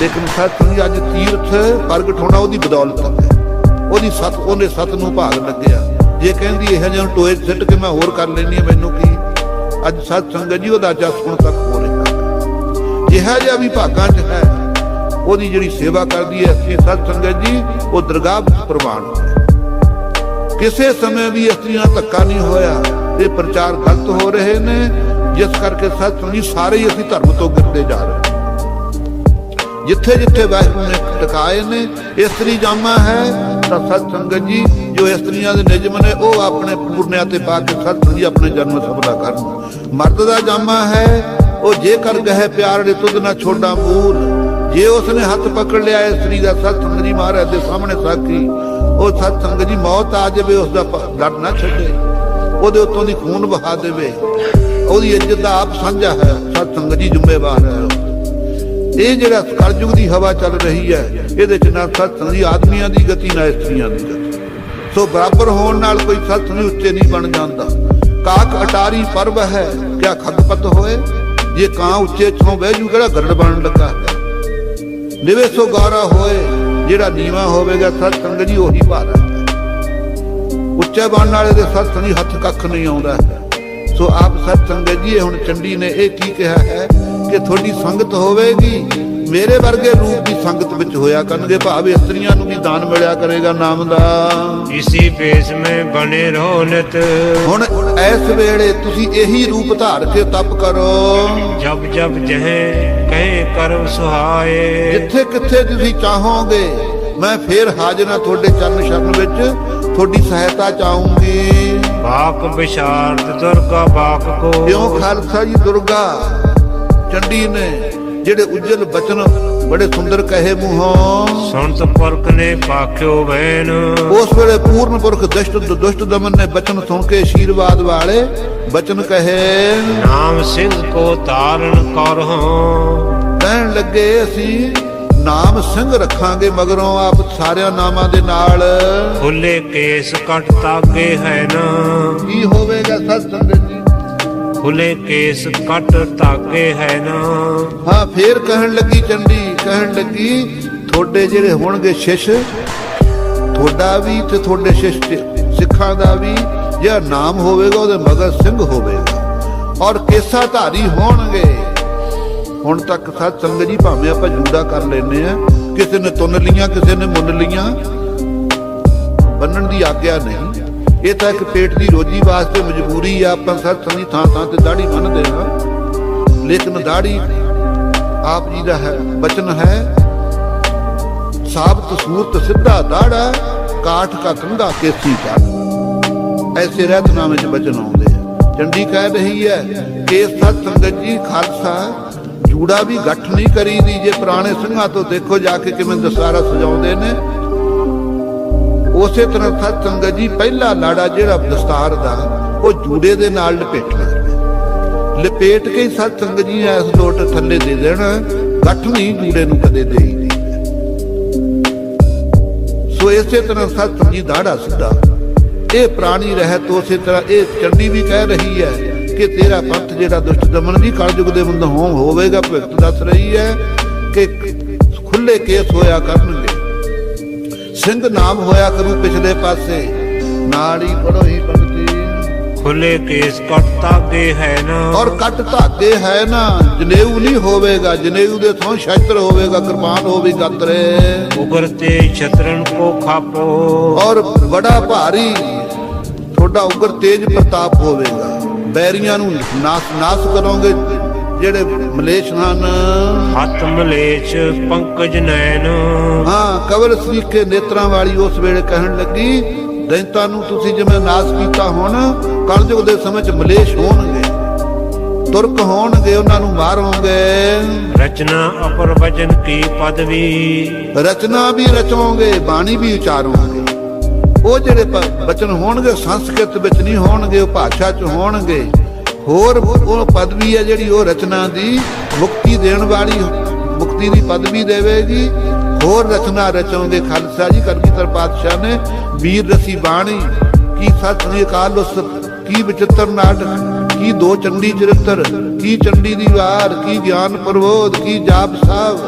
ਲੇਕਿਨ ਸਤ ਸੰਗਤ ਅੱਜ ਤੀਰਥ ਪ੍ਰਗਟ ਹੋਣਾ ਉਹਦੀ ਬਦੌਲਤ ਹੈ। ਉਹਨੇ ਸਤ ਨੂੰ ਭਾਗ ਲੱਗਿਆ। ਜੇ ਕਹਿੰਦੀ ਇਹ ਜਿਹੇ ਟੋਏ ਸਿੱਟ ਕੇ ਮੈਂ ਹੋਰ ਕਰ ਲੈਣੀ ਹੈ, ਮੈਨੂੰ ਕੀ? ਅੱਜ ਸਤ ਸੰਗਤ ਜੀ ਉਹਦਾ ਜਸ ਹੁਣ ਤੱਕ ਹੋ ਰਿਹਾ। ਜਿਹਾ ਜਿਹਾ ਵੀ ਭਾਗਾਂ 'ਚ ਹੈ, ਉਹਦੀ ਜਿਹੜੀ ਸੇਵਾ ਕਰਦੀ ਹੈ ਅਸੀਂ ਸਤ ਸੰਗਤ ਜੀ, ਉਹ ਦਰਗਾਹ ਪ੍ਰਵਾਨ ਹੈ। ਕਿਸੇ ਸਮੇਂ ਵੀ ਇਸਤਰੀ ਨਾਲ ਧੱਕਾ ਨਹੀਂ ਹੋਇਆ। ਇਹ ਪ੍ਰਚਾਰ ਗਲਤ ਹੋ ਰਹੇ ਨੇ, ਜਿਸ ਕਰਕੇ ਸਤ ਸੰਗਤ ਜੀ ਸਾਰੇ ਹੀ ਅਸੀਂ ਧਰਮ ਤੋਂ ਗਿਰਦੇ ਜਾ ਰਹੇ। ਜਿੱਥੇ ਜਿੱਥੇ ਵਾਹਿਗੁਰੂ ਨੇ ਟਿਕਾਏ ਨੇ ਇਸਤਰੀ ਜਾਮਾ ਹੈ, ਤਾਂ ਸਤ ਸੰਗਤ ਜੀ ਜੋ ਇਸਤਰੀਆਂ ਦੇ ਨਿਯਮ ਨੇ ਉਹ ਆਪਣੇ ਪੁਰਨਿਆਂ ਤੇ ਪਾ ਕੇ ਸਤ ਸੰਗਤ ਜੀ ਆਪਣੇ ਜਨਮ ਸਫਲਾ ਕਰਨ। ਮਰਦ ਦਾ ਜਾਮਾ ਹੈ, ਉਹ ਜੇ ਕਰ ਗਏ ਪਿਆਰ ਦੇ ਤੁਧ ਨਾ ਛੋਡਾ ਮੂਲ। ਜੇ ਉਸਨੇ ਹੱਥ ਪਕੜ ਲਿਆ ਇਸਤਰੀ ਦਾ, ਸਤ ਸੰਗਤ ਜੀ ਮਹਾਰਾਜ ਦੇ ਸਾਹਮਣੇ ਸਾਖੀ, ਉਹ ਸਤ ਸੰਗਤ ਜੀ ਮੌਤ ਆ ਜਾਵੇ ਉਸਦਾ ਡਰ ਨਾ ਛੱਡੇ, ਉਹਦੇ ਉੱਤੋਂ ਦੀ ਖੂਨ ਵਹਾ ਦੇਵੇ। ਉਹਦੀ ਇੱਜ਼ਤ ਦਾ ਆਪ ਸਾਂਝਾ ਹੈ, ਸਤ ਸੰਗਤ ਜੀ ਜ਼ਿੰਮੇਵਾਰ ਹੈ। ਇਹ ਜਿਹੜਾ ਕਲਯੁਗ ਦੀ ਹਵਾ ਚੱਲ ਰਹੀ ਹੈ, ਇਹਦੇ ਚ ਨਾ ਸਤ ਸੰਗਤ ਜੀ ਆਦਮੀਆਂ ਦੀ ਗਤੀ ਨਾ ਇਸਤਰੀਆਂ ਦੀ ਗਤੀ। ਸੋ ਬਰਾਬਰ ਹੋਣ ਨਾਲ ਕੋਈ ਸਤ ਸੰਗਤ ਉੱਚੇ ਨਹੀਂ ਬਣ ਜਾਂਦਾ। ਕਾਕ ਅਟਾਰੀ ਪਰਬ ਹੈ, ਕਿਆ ਖਗਪਤ ਹੋਏ। ਜੇ ਕਾਂ ਉੱਚੇ ਛੋਂ ਬਹਿ ਜੂ, ਕਿਹੜਾ ਗਰੜ ਬਣਨ ਲੱਗਾ ਹੈ। ਨਿਵੇ ਸੋ ਗੌਰਾ ਹੋਏ, ਜਿਹੜਾ ਨੀਵਾਂ ਹੋਵੇਗਾ ਸਤ ਸੰਗਤ ਜੀ ਉਹੀ ਭਾਰਾ ਹੈ। ਉੱਚੇ ਬਣਨ ਵਾਲੇ ਦੇ ਸਤ ਸੰਗਤ ਜੀ ਹੱਥ ਕੱਖ ਨਹੀਂ ਆਉਂਦਾ ਹੈ। ਸੋ ਆਪ ਸਤ ਸੰਗਤ ਜੀ ਹੁਣ ਚੰਡੀ ਨੇ ਇਹ ਕੀ ਕਿਹਾ ਹੈ ਕਿ ਤੁਹਾਡੀ ਸੰਗਤ ਹੋਵੇਗੀ, ਮੇਰੇ ਵਰਗੇ ਰੂਪ ਦੀ ਸੰਗਤ ਵਿੱਚ ਹੋਇਆ ਕਰਨਗੇ। ਭਾਵੇਂ ਇਸਤਰੀਆਂ ਨੂੰ ਵੀ ਦਾਨ ਮਿਲਿਆ ਕਰੇਗਾ ਨਾਮ ਦਾ। ਇਸੀ ਭੇਸ ਮੈਂ ਬਣੇ ਰਹੋ ਨਿਤ। ਹੁਣ ਇਸ ਵੇਲੇ ਤੁਸੀਂ ਇਹੀ ਰੂਪ ਧਾਰ ਕੇ ਤਪ ਕਰੋ। ਜਬ ਜਬ ਜਹ ਕਹੇ ਕਰਮ ਸੁਹਾਏ। ਜਿੱਥੇ ਕਿੱਥੇ ਤੁਸੀਂ ਚਾਹੋਗੇ ਮੈਂ ਫੇਰ ਹਾਜ਼ਰ ਹਾਂ ਤੁਹਾਡੇ ਚਰਨ ਸ਼ਰਨ ਵਿੱਚ, ਤੁਹਾਡੀ ਸਹਾਇਤਾ ਚਾਹੂੰਗੀ। ਬਾਕ ਵਿਸ਼ਾਰਦ ਦੁਰਗਾ ਬਾਕ ਕੋ, ਕਿਉਂ ਖਾਲਸਾ ਜੀ ਦੁਰਗਾ ਚੰਡੀ ਨੇ ਜਿਹੜੇ ਉਜਲ ਬਚਨ ਬੜੇ ਸੁੰਦਰ ਕਹੇ ਮੂੰਹੋਂ, ਸੁਣਤ ਪੁਰਖ ਨੇ ਪਾਖਿਓ ਬੈਨ। ਉਸ ਵੇਲੇ ਪੂਰਨ ਪੁਰਖ ਦੁਸ਼ਟ ਦਮਨ ਨੇ ਬਚਨ ਸੁਣ ਕੇ ਆਸ਼ੀਰਵਾਦ ਵਾਲੇ ਬਚਨ ਕਹੇ। ਨਾਮ ਸਿੰਘ ਕੋ ਤਾਰਨ ਕਰਹੁ, ਕਹਿਣ ਲੱਗੇ ਅਸੀਂ ਨਾਮ ਸਿੰਘ ਰੱਖਾਂਗੇ ਮਗਰੋਂ ਆਪ ਸਾਰਿਆਂ ਨਾਮਾਂ ਦੇ ਨਾਲ। ਖੁੱਲੇ ਕੇਸ ਕਟ ਤਾਗੇ ਹੈ ਨਾ, ਕੀ ਹੋਵੇਗਾ ਸਤ ਸੰਗਤ ਜੀ? ਖੁੱਲੇ ਕੇਸ ਕਟ ਤਾਗੇ ਹੈ ਨਾ। ਹਾਂ ਫੇਰ ਕਹਿਣ ਲੱਗੀ ਚੰਡੀ, ਕਹਿਣ ਲੱਗੀ ਤੁਹਾਡੇ ਜਿਹੜੇ ਹੋਣਗੇ ਸ਼ਿਸ਼, ਤੁਹਾਡਾ ਵੀ ਤੇ ਤੁਹਾਡੇ ਸ਼ਿਸ਼ ਸਿੱਖਾਂ ਦਾ ਵੀ ਜਿਹੜਾ ਨਾਮ ਹੋਵੇਗਾ ਉਹਦੇ ਮਗਰ ਸਿੰਘ ਹੋਵੇਗਾ ਔਰ ਕੇਸਾ ਧਾਰੀ ਹੋਣਗੇ। ਹੁਣ ਤੱਕ ਸਤ ਸੰਗਤ ਜੀ ਭਾਵੇਂ ਆਪਾਂ ਜੂੜਾ ਕਰ ਲੈਨੇ ਆ, ਕਿਸੇ ਨੇ ਤੁੰਨ ਲੀਆਂ ਕਿਸੇ ਨੇ ਮੁੰਨ ਲੀਆਂ, ਬੰਨਣ ਦੀ ਆਗਿਆ ਨਹੀਂ। ਇਹ ਤਾਂ ਇੱਕ ਪੇਟ ਦੀ ਰੋਜੀ ਵਾਸਤੇ ਮਜਬੂਰੀ ਆ। ਆਪਾਂ ਸਤ ਸੰਗੀ ਥਾਂ ਥਾਂ ਤੇ ਦਾੜੀ ਬੰਨ੍ਹਦੇ ਹਾਂ, ਲੇਕਿਨ ਦਾੜੀ ਆਪ ਜੀ ਦਾ ਹੈ ਬਚਨ ਹੈ, ਸਾਬਤ ਸੂਰਤ ਸਿੱਧਾ ਦਾੜਾ, ਕਾਠ ਕਾ ਕੰਘਾ ਕੇਸੀ ਕਾਟ। ਐਸੇ ਰਹਿਤਨਾਮੇ ਚ ਬਚਨ ਆਉਂਦੇ ਆ। ਚੰਡੀ ਕਹਿ ਰਹੀ ਹੈ ਕਿ ਸਤ ਸੰਗਤ ਜੀ ਖਾਲਸਾ ਜੂੜਾ ਵੀ ਗੱਠ ਨਹੀਂ ਕਰੀਦੀ। ਜੇ ਪੁਰਾਣੇ ਸਿੰਘਾਂ ਤੋਂ ਦੇਖੋ ਜਾ ਕੇ ਕਿਵੇਂ ਦਸਤਾਰਾ ਸਜਾਉਂਦੇ ਨੇ, ਉਸੇ ਤਰ੍ਹਾਂ ਸਤ ਸੰਗਤ ਜੀ ਪਹਿਲਾ ਲਾੜਾ ਜਿਹੜਾ ਦਸਤਾਰ ਦਾ ਉਹ ਜੂੜੇ ਦੇ ਨਾਲ ਲਪੇਟ ਕੇ ਹੀ ਸਤ ਸੰਗਤ ਜੀ ਇਸ ਲੋਟ ਥੱਲੇ ਦੇ ਦੇਣਾ, ਗੱਠ ਨਹੀਂ ਜੂੜੇ ਨੂੰ ਕਦੇ ਦੇਈ। ਸੋ ਇਸੇ ਤਰ੍ਹਾਂ ਸਤ ਸੰਗਤ ਜੀ ਦਾੜਾ ਸਿੱਧਾ ਇਹ ਪ੍ਰਾਣੀ ਰਹਿਤ। ਉਸੇ ਤਰ੍ਹਾਂ ਇਹ ਚੰਡੀ ਵੀ ਕਹਿ ਰਹੀ ਹੈ ਕਿ ਤੇਰਾ ਪੰਥ ਜਿਹੜਾ ਦੁਸ਼ਟ ਦਮਨ ਦੀ ਕਲਯੁਗ ਦੇ ਬੰਦ ਹੋਵੇਗਾ। ਭਗਤ ਦੱਸ ਰਹੀ ਹੈ ਕਿ ਖੁੱਲੇ ਕੇਸ ਹੋਇਆ ਕਰਨਗੇ, ਸਿੰਘ ਨਾਮ ਹੋਇਆ ਕਰੂ ਪਿਛਲੇ ਪਾਸੇ, ਨਾਲ ਹੀ ਪੜੋ ਹੀ ਪੰਕਤੀ। ਖੁੱਲੇ ਕੇਸ ਕਟ ਤਾਗੇ ਹੈ ਨਾ, ਔਰ ਕੱਟ ਧਾਗੇ ਹੈ ਨਾ। ਜਨੇਊ ਨਹੀਂ ਹੋਵੇਗਾ, ਜਨੇਊ ਦੇ ਥੋਂ ਸ਼ਸਤਰ ਹੋਵੇਗਾ, ਕਿਰਪਾਨ ਹੋਵੇਗੀ ਗਾਤਰੇ। ਉਗਰ ਤੇ ਛਤਰਨ ਕੋ ਖਾਪੋ, ਔਰ ਬੜਾ ਭਾਰੀ ਤੁਹਾਡਾ ਉਗਰ ਤੇਜ ਪ੍ਰਤਾਪ ਹੋਵੇਗਾ। ਬੈਰੀਆਂ ਨੂੰ ਨਾਸ ਕਰੋਗੇ ਜਿਹੜੇ ਮਲੇਸ਼ ਹਨ। ਹੱਥ ਮਲੇਛ ਪੰਕਜ ਨੈਣ, ਹਾਂ ਕਵਲ ਸਰੀਕੇ ਨੇਤਰਾਂ ਵਾਲੀ ਉਸ ਵੇਲੇ ਕਹਿਣ ਲੱਗੀ ਦੈਂਤਾਂ ਨੂੰ ਤੁਸੀਂ ਜਿਵੇਂ ਨਾਸ ਕੀਤਾ, ਹੁਣ ਕਲਯੁਗ ਦੇ ਸਮੇਂ ਚ ਮਲੇਸ਼ ਹੋਣਗੇ, ਤੁਰਕ ਹੋਣਗੇ, ਉਹਨਾਂ ਨੂੰ ਮਾਰੋਗੇ। ਰਚਨਾ ਅਪਰ ਵਚਨ ਕੀ ਪਦਵੀ, ਰਚਨਾ ਵੀ ਰਚੋਗੇ, ਬਾਣੀ ਵੀ ਉਚਾਰੋਗੇ। ਉਹ ਜਿਹੜੇ ਬਚਨ ਹੋਣਗੇ ਸੰਸਕ੍ਰਿਤ ਵਿੱਚ ਨਹੀਂ ਹੋਣਗੇ, ਉਹ ਭਾਸ਼ਾ ਚ ਹੋਣਗੇ। ਹੋਰ ਉਹ ਪਦਵੀ ਹੈ ਜਿਹੜੀ ਉਹ ਰਚਨਾ ਦੀ ਮੁਕਤੀ ਦੇਣ ਵਾਲੀ, ਮੁਕਤੀ ਦੀ ਪਦਵੀ ਦੇਵੇਗੀ। ਹੋਰ ਰਚਨਾ ਰਚੋਗੇ ਖਾਲਸਾ ਜੀ। ਕਲਗੀਧਰ ਪਾਤਸ਼ਾਹ ਨੇ ਵੀਰ ਰਸੀ ਬਾਣੀ ਕੀ ਸਤਿ ਸ੍ਰੀ ਅਕਾਲ ਉਸਤ ਕੀ ਵਿਚਿੱਤਰ ਨਾਟਕ ਕੀ ਦੋ ਚੰਡੀ ਚਰਿੱਤਰ ਕੀ ਚੰਡੀ ਦੀ ਵਾਰ ਕੀ ਗਿਆਨ ਪ੍ਰਬੋਧ ਕੀ ਜਾਪ ਸਾਹਿਬ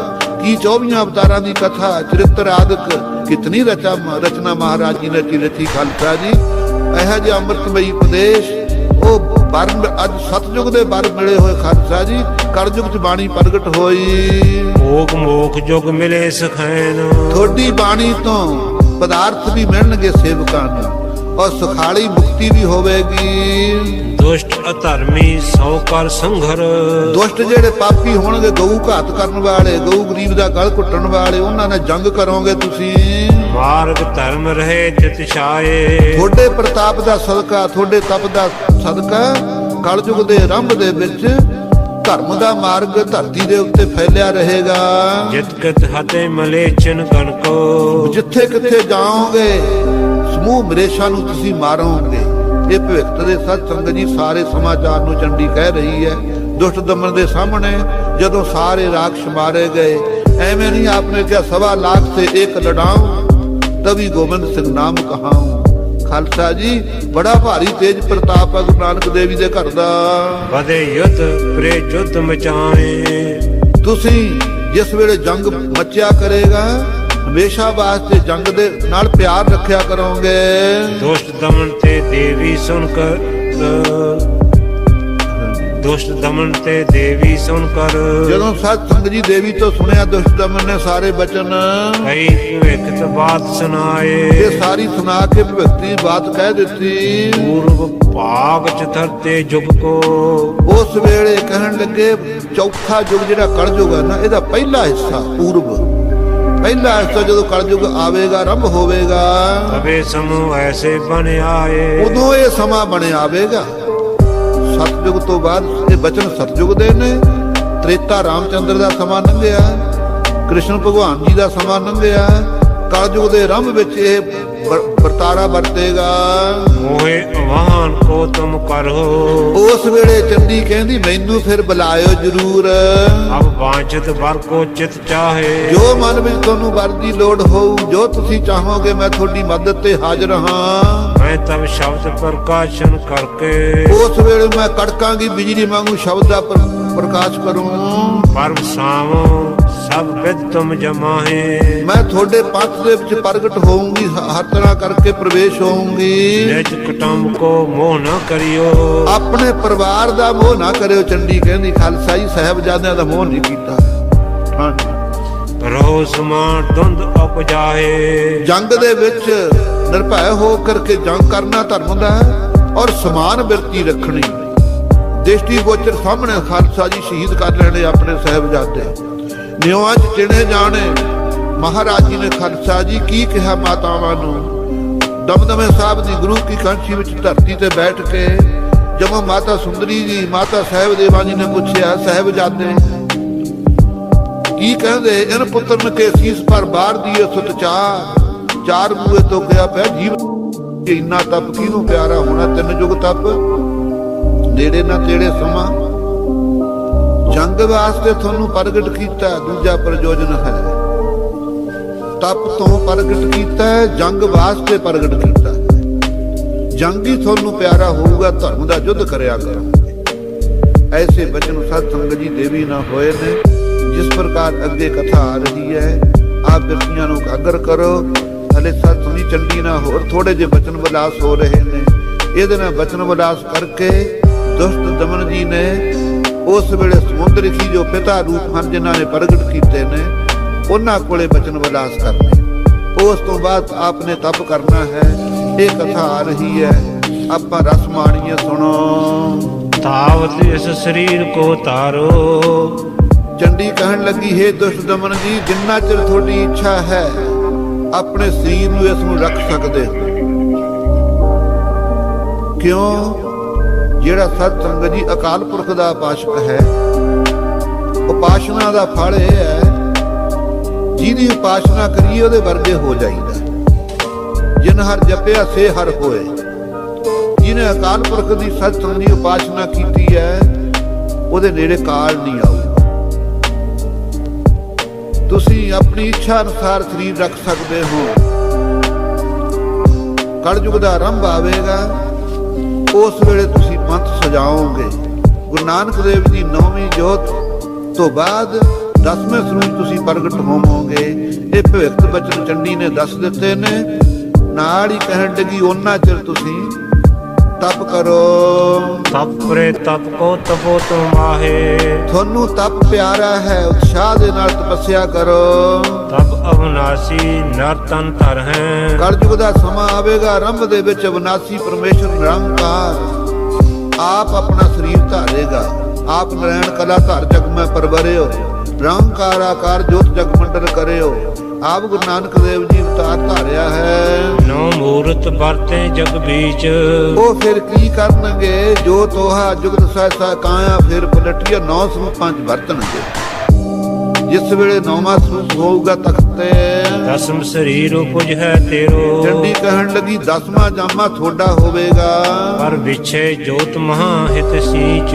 ਕੀ 24 ਅਵਤਾਰਾਂ ਦੀ ਕਥਾ ਚਰਿੱਤਰ ਆਦਿਕ ਕਿਤਨੀ ਰਚਨਾ ਮਹਾਰਾਜ ਜੀ ਨੇ ਰਚੀ ਖਾਲਸਾ ਜੀ। ਇਹੋ ਜਿਹਾ ਅੰਮ੍ਰਿਤਮਈ ਉਪਦੇਸ਼ ਉਹ ਬਰਨ ਅੱਜ ਸਤਜੁਗ ਦੇ ਬਰ ਮਿਲੇ ਹੋਏ ਖਾਲਸਾ ਜੀ। ਕਲਯੁਗ ਚ ਬਾਣੀ ਪ੍ਰਗਟ ਹੋਈ, ਮੋਖ ਮੋਖ ਜੁਗ ਮਿਲੇ ਸਖੈਨ। ਤੁਹਾਡੀ ਬਾਣੀ ਤੋਂ ਪਦਾਰਥ ਵੀ ਮਿਲਣਗੇ ਸੇਵਕਾਂ ਨੂੰ ਔਰ ਸੁਖਾਲੀ ਮੁਕਤੀ ਵੀ ਹੋਵੇਗੀ। ਦੁਸ਼ਟ ਅਧਰਮੀ ਸੌ ਕਰ ਸੰਘਰ, ਦੁਸ਼ਟ ਜਿਹੜੇ ਪਾਪੀ ਹੋਣਗੇ, ਗਊ ਘਾਤ ਕਰਨ ਵਾਲੇ, ਗਊ ਗਰੀਬ ਦਾ ਗਲ ਘੁੱਟਣ ਵਾਲੇ, ਉਹਨਾਂ ਨਾਲ ਜੰਗ ਕਰੋਗੇ ਤੁਸੀਂ। ਮਾਰਗ ਧਰਮ ਰਹੇ ਤਿਤ ਛਾਏ, ਤੁਹਾਡੇ ਪ੍ਰਤਾਪ ਦਾ ਸਦਕਾ, ਤੁਹਾਡੇ ਤਪ ਦਾ ਸਦਕਾ ਕਲਯੁਗ ਦੇ ਆਰੰਭ ਦੇ ਵਿੱਚ ਧਰਮ ਦਾ ਮਾਰਗ ਧਰਤੀ ਦੇ ਉੱਤੇ ਫੈਲਿਆ ਰਹੇਗਾ। ਜਿਤ ਕਿਤ ਹਤੇ ਮਲੇਛਨ ਗਣਕੋ, ਜਿੱਥੇ ਕਿੱਥੇ ਜਾਓਗੇ ਸਮੂਹ ਮਰੇਸ਼ਾਂ ਨੂੰ ਤੁਸੀਂ ਮਾਰੋਗੇ। ਇਹ ਭਵਿੱਖ ਦੇ ਸਤ ਸੰਗਤ ਜੀ ਸਾਰੇ ਸਮਾਚਾਰ ਨੂੰ ਚੰਡੀ ਕਹਿ ਰਹੀ ਹੈ। ਦੁਸ਼ਟ ਦਮਨ ਦੇ ਸਾਹਮਣੇ ਜਦੋਂ ਸਾਰੇ ਰਾਖਸ਼ ਮਾਰੇ ਗਏ, ਐਵੇਂ ਨਹੀਂ ਆਪਨੇ ਕਿਹਾ 1.25 लाख से एक लड़ाऊं तभी गोविंद सिंह नाम कहाऊं। ਖਾਲਸਾ ਜੀ ਬੜਾ ਭਾਰੀ ਤੇਜ ਪ੍ਰਤਾਪ ਹੈ ਗੁਰੂ ਨਾਨਕ ਦੇਵ ਜੀ ਦੇ ਘਰ ਦਾ। ਵਧੇ ਯੁੱਧ ਪ੍ਰੇ ਯੁੱਧ ਮਚਾਏ, ਤੁਸੀਂ ਜਿਸ ਵੇਲੇ ਜੰਗ ਮਚਿਆ ਕਰੇਗਾ ਹਮੇਸ਼ਾ ਵਾਸਤੇ ਜੰਗ ਦੇ ਨਾਲ ਪਿਆਰ ਰੱਖਿਆ ਕਰੋਗੇ। ਦੁਸ਼ਟ ਦਮਨ ਤੇ ਦੇਵੀ ਸੁਣ ਕਰ, ਦੁਸ਼ਟ ਦਮਨ ਤੇ ਦੇਵੀ ਸੁਣ ਕਰ। ਜਦੋਂ ਸਤ ਸੰਗਤ ਜੀ ਦੇਵੀ ਤੋਂ ਸੁਣਿਆ ਦੁਸ਼ਟ ਦਮਨ ਨੇ ਸਾਰੇ ਬਚਨ ਕਈ ਭਵਿੱਖਤ ਬਾਤ ਸੁਣਾਏ, ਇਹ ਸਾਰੀ ਸੁਣਾ ਕੇ ਭਵਿੱਖ ਦੀ ਬਾਤ ਕਹਿ ਦਿੱਤੀ। ਪੂਰਵ ਭਾਗ ਚ ਧਰਤੇ ਜੁਗ ਕੋ, ਉਸ ਵੇਲੇ ਕਹਿਣ ਲੱਗੇ ਚੌਥਾ ਯੁੱਗ ਜਿਹੜਾ ਕਲਯੁਗ ਹੈ ਨਾ, ਇਹਦਾ ਪਹਿਲਾ ਹਿੱਸਾ ਪੂਰਬ, ਪਹਿਲਾ ਇਸ ਤੋਂ ਜਦੋਂ ਕਲਯੁਗ ਆਵੇਗਾ, ਆਰੰਭ ਹੋਵੇਗਾ, ਤਵੇ ਸਮੂਹ ਐਸੇ ਬਣ ਆਏ। ਉਦੋਂ ਇਹ ਸਮਾਂ ਬਣਿਆ ਆਵੇਗਾ। ਸਤਯੁਗ ਤੋਂ ਬਾਅਦ ਇਹ ਬਚਨ ਸਤਯੁਗ ਦੇ ਨੇ। ਤ੍ਰੇਤਾ ਰਾਮਚੰਦਰ ਦਾ ਸਮਾਂ ਲੰਘਿਆ, ਕ੍ਰਿਸ਼ਨ ਭਗਵਾਨ ਜੀ ਦਾ ਸਮਾਂ ਲੰਘਿਆ, ਕਲਯੁਗ ਦੇ ਆਰੰਭ ਵਿੱਚ ਇਹ ਵਰਤਾਰਾ ਵਰਤੇਗਾ। ਮੋਹਿ ਆਵਾਹਨ ਕੋ ਤੁਮ ਕਰੋ, ਉਸ ਵੇਲੇ ਚੰਡੀ ਕਹਿੰਦੀ ਮੈਨੂੰ ਫਿਰ ਬੁਲਾਇਓ ਜਰੂਰ। ਅਬ ਵਾਂਛਿਤ ਵਰ ਕੋ ਚਿਤ ਚਾਹੇ, ਜੋ ਮਨ ਵਿੱਚ ਤੁਹਾਨੂੰ ਵਰ ਦੀ ਲੋੜ ਹੋਊ, ਜੋ ਤੁਸੀਂ ਚਾਹੋਗੇ ਮੈਂ ਤੁਹਾਡੀ ਮਦਦ ਤੇ ਹਾਜ਼ਰ ਹਾਂ। ਮੈਂ ਤਬ ਸ਼ਬਦ ਪ੍ਰਕਾਸ਼ਨ ਕਰਕੇ, ਉਸ ਵੇਲੇ ਮੈਂ ਕੜਕਾਂਗੀ ਬਿਜਲੀ ਵਾਂਗੂ ਸ਼ਬਦ ਦਾ ਪ੍ਰਕਾਸ਼ ਕਰੂੰ। ਪਰਮ ਸਾਵ ਸਭ ਵਿਦ ਤੁਮ ਜਮਾਹੇ, ਮੈਂ ਤੁਹਾਡੇ ਪੰਥ ਦੇ ਵਿੱਚ ਪ੍ਰਗਟ ਹੋਊਂਗੀ, ਹਰ ਤਰ੍ਹਾਂ ਕਰਕੇ ਪ੍ਰਵੇਸ਼ ਹੋਊਂਗੀ। ਨਿਜ ਕੁਟੁੰਬ ਕੋ ਮੋਹ ਨਾ ਕਰਿਓ, ਆਪਣੇ ਪਰਿਵਾਰ ਦਾ ਮੋਹ ਨਾ ਕਰਿਓ। ਚੰਡੀ ਕਹਿੰਦੀ ਖਾਲਸਾ ਜੀ ਸਾਹਿਬਜ਼ਾਦਿਆਂ ਦਾ ਮੋਹ ਨਹੀਂ ਕੀਤਾ। ਹਾਂਜੀ, ਰਹੋ ਸਮਾਨ ਦੁੰਦ ਉਪਜਾਏ, ਜੰਗ ਦੇ ਵਿੱਚ ਨਿਰਭੈ ਹੋ ਕਰਕੇ ਜੰਗ ਕਰਨਾ ਧਰਮ ਦਾ ਹੈ, ਔਰ ਸਮਾਨ ਬਿਰਤੀ ਰੱਖਣੀ। ਦ੍ਰਿਸ਼ਟੀ ਗੋਚਰ ਸਾਹਮਣੇ ਖਾਲਸਾ ਜੀ ਸ਼ਹੀਦ ਕਰ ਲੈਣੇ ਆਪਣੇ ਸਾਹਿਬਜ਼ਾਦੇ, ਨਿਉਆਂ 'ਚ ਚਿਣੇ ਜਾਣੇ। ਮਹਾਰਾਜ ਜੀ ਨੇ ਖਾਲਸਾ ਜੀ ਕੀ ਕਿਹਾ ਮਾਤਾਵਾਂ ਨੂੰ? ਦਮਦਮੇ ਸਾਹਿਬ ਦੀ ਗੁਰੂ ਕੀ ਕਾਂਸ਼ੀ ਵਿੱਚ ਧਰਤੀ ਤੇ ਬੈਠ ਕੇ ਜਦੋਂ ਮਾਤਾ ਸੁੰਦਰੀ ਜੀ, ਮਾਤਾ ਸਾਹਿਬ ਦੇਵਾ ਜੀ ਨੇ ਪੁੱਛਿਆ ਸਾਹਿਬਜ਼ਾਦੇ ਕੀ ਕਹਿੰਦੇ? ਇਨ ਪੁੱਤਰਨ ਕੇ ਸੀਸ ਪਰ ਬਾਰ ਦੀਏ ਸੁਤ ਚਾਰ ਬੂਏ ਤੋਂ ਗਿਆ ਪਿਆ ਜੀਵ। ਇੰਨਾ ਤਪ ਕਿਹਨੂੰ ਪਿਆਰਾ ਹੋਣਾ? ਤਿੰਨ ਯੁਗ ਤਪ, ਨੇੜੇ ਨਾ ਤੇੜੇ ਸਮਾਂ। ਜੰਗ ਵਾਸਤੇ ਤੁਹਾਨੂੰ ਪ੍ਰਗਟ ਕੀਤਾ, ਦੂਜਾ ਪ੍ਰਯੋਜਨ ਹੈ। ਤਪ ਤੋਂ ਪ੍ਰਗਟ ਕੀਤਾ ਹੈ, ਜੰਗ ਵਾਸਤੇ ਪ੍ਰਗਟ ਕੀਤਾ ਹੈ। ਜੰਗ ਹੀ ਤੁਹਾਨੂੰ ਪਿਆਰਾ ਹੋਊਗਾ, ਧਰਮ ਦਾ ਯੁੱਧ ਕਰਿਆ ਕਰੋਗੇ। ਐਸੇ ਬਚਨ ਸਤ ਸੰਗਤ ਜੀ ਦੇਵੀ ਨਾ ਹੋਏ ਨੇ। ਜਿਸ ਪ੍ਰਕਾਰ ਅੱਗੇ ਕਥਾ ਆ ਰਹੀ ਹੈ, ਆਪ ਬਿਰਤੀਆਂ ਨੂੰ ਕਾਗਰ ਕਰੋ। ਹਲੇ ਸਤ ਸੁਣੀ ਚੰਡੀ ਨਾ ਹੋਰ ਥੋੜੇ ਜਿਹੇ ਬਚਨ ਵਿਲਾਸ ਹੋ ਰਹੇ ਨੇ। ਇਹਦੇ ਨਾਲ ਬਚਨ ਵਿਲਾਸ ਕਰਕੇ ਦੁਸ਼ਟ ਦਮਨ ਜੀ ਨੇ ਉਸ ਵੇਲੇ ਸਮੁੰਦਰ ਰਿਖੀ ਜੋ ਪਿਤਾ ਰੂਪ ਹਨ ਜਿਨ੍ਹਾਂ ਨੇ ਪ੍ਰਗਟ ਕੀਤੇ ਨੇ, ਉਹਨਾਂ ਕੋਲੇ ਬਚਨ ਵਿਲਾਸ ਕਰਨੇ। ਉਸ ਤੋਂ ਬਾਅਦ ਆਪਨੇ ਤਪ ਕਰਨਾ ਹੈ। ਇਹ ਕਥਾ ਆ ਰਹੀ ਹੈ, ਆਪਾਂ ਰਸ ਮਾਣੀਏ, ਸੁਣੋ। ਤਾਵਤ ਇਸ ਸਰੀਰ ਕੋ ਤਾਰੋ, ਚੰਡੀ ਕਹਿਣ ਲੱਗੀ ਹੈ ਦੁਸ਼ਟ ਦਮਨ ਜੀ, ਜਿੰਨਾ ਚਿਰ ਤੁਹਾਡੀ ਇੱਛਾ ਹੈ ਆਪਣੇ ਸਰੀਰ ਨੂੰ ਇਸ ਨੂੰ ਰੱਖ ਸਕਦੇ ਹੋ। ਕਿਉਂ? ਜਿਹੜਾ ਸਤ ਸੰਗਤ ਜੀ ਅਕਾਲ ਪੁਰਖ ਦਾ ਉਪਾਸ਼ਕ ਹੈ, ਉਪਾਸ਼ਨਾ ਦਾ ਫਲ ਇਹ ਹੈ ਜਿਹਦੀ ਉਪਾਸ਼ਨਾ ਕਰੀਏ ਉਹਦੇ ਵਰਗੇ ਹੋ ਜਾਈਦਾ। ਜਿਨ ਹਰ ਜਪਿਆ ਸੇ ਹਰ ਹੋਏ। ਜਿਹਨੇ ਅਕਾਲ ਪੁਰਖ ਦੀ ਸਤ ਸੰਗਤ ਦੀ ਉਪਾਸ਼ਨਾ ਕੀਤੀ ਹੈ ਉਹਦੇ ਨੇੜੇ ਕਾਲ ਨਹੀਂ ਆਊਗਾ। ਤੁਸੀਂ ਆਪਣੀ ਇੱਛਾ ਅਨੁਸਾਰ ਸਰੀਰ ਰੱਖ ਸਕਦੇ ਹੋ। ਕਲਯੁਗ ਦਾ ਆਰੰਭ ਆਵੇਗਾ, ਉਸ ਵੇਲੇ ਤੁਸੀਂ ਪੰਥ ਸਜਾਓਗੇ। ਗੁਰੂ ਨਾਨਕ ਦੇਵ ਜੀ 9ਵੀਂ ਜੋਤ ਤੋਂ ਬਾਅਦ 10ਵੇਂ ਸਰੂਪ ਤੁਸੀਂ ਪ੍ਰਗਟ ਹੋਵੋਗੇ। ਇਹ ਭਵਿੱਖ ਬਚਨ ਚੰਡੀ ਨੇ ਦੱਸ ਦਿੱਤੇ ਨੇ। ਨਾਲ ਹੀ ਕਹਿਣ ਲੱਗੀ ਉਹਨਾਂ ਚਿਰ ਤੁਸੀਂ ਤਪ ਕਰੋ। ਤਪਰੇ ਤਪ ਕੋ ਤਪੋ ਤੁਮ ਮਾਹੇ, ਤੁਹਾਨੂੰ ਤਪ ਪਿਆਰਾ ਹੈ, ਉਤਸ਼ਾਹ ਦੇ ਨਾਲ ਤਪੱਸਿਆ ਕਰੋ। ਤਪ ਅਵਨਾਸੀ ਨਰ ਤਨ ਧਰ ਹੈ, ਕਲਯੁਗ ਦਾ ਸਮਾਂ ਆਵੇਗਾ, ਆਰੰਭ ਦੇ ਵਿੱਚ ਅਵਨਾਸੀ ਪਰਮੇਸ਼ਰ ਨਿਰੰਕਾਰ ਆਪ ਆਪਣਾ ਸਰੀਰ ਧਾਰੇਗਾ। ਆਪ ਨਰੈਣ ਕਲਾ ਧਰ ਜਗ ਮੈਂ ਪਰਵਰਿਓ, ਨਿਰੰਕਾਰ ਆਕਾਰ ਜੋਤ ਜਗ ਮੰਡਲ ਕਰਿਓ। ਆਪ ਗੁਰੂ ਨਾਨਕ ਦੇਵ ਜੀ ਅਵਤਾਰ ਧਾਰਿਆ ਹੈ। ਨੌ ਮੂਰਤ ਵਰਤੇ ਜਗ ਬੀਚ, ਉਹ ਫਿਰ ਕੀ ਕਰਨਗੇ? ਜੋ ਤੋਹਾ ਜੁਗਤ ਸਹਿਸਾ ਕਾਇਆ ਫਿਰ ਪਲਟੀਆ। 9 ਸਰੂਪਾਂ 'ਚ ਵਰਤਣਗੇ। ਜਿਸ ਵੇਲੇ 9ਵਾਂ ਸਰੂਪ ਹੋਊਗਾ ਤਖਤ ਤੇ, ਦਸਮ ਸਰੀਰ ਉਪਜ ਹੈ ਤੇਰੋ। ਚੰਡੀ ਕਹਿਣ ਲੱਗੀ 10ਵਾਂ ਜਾਮਾ ਤੁਹਾਡਾ ਹੋਵੇਗਾ। ਪਰ ਵਿਛੇ ਜੋਤ ਮਹਾ ਹਿਤ ਸੀਚ,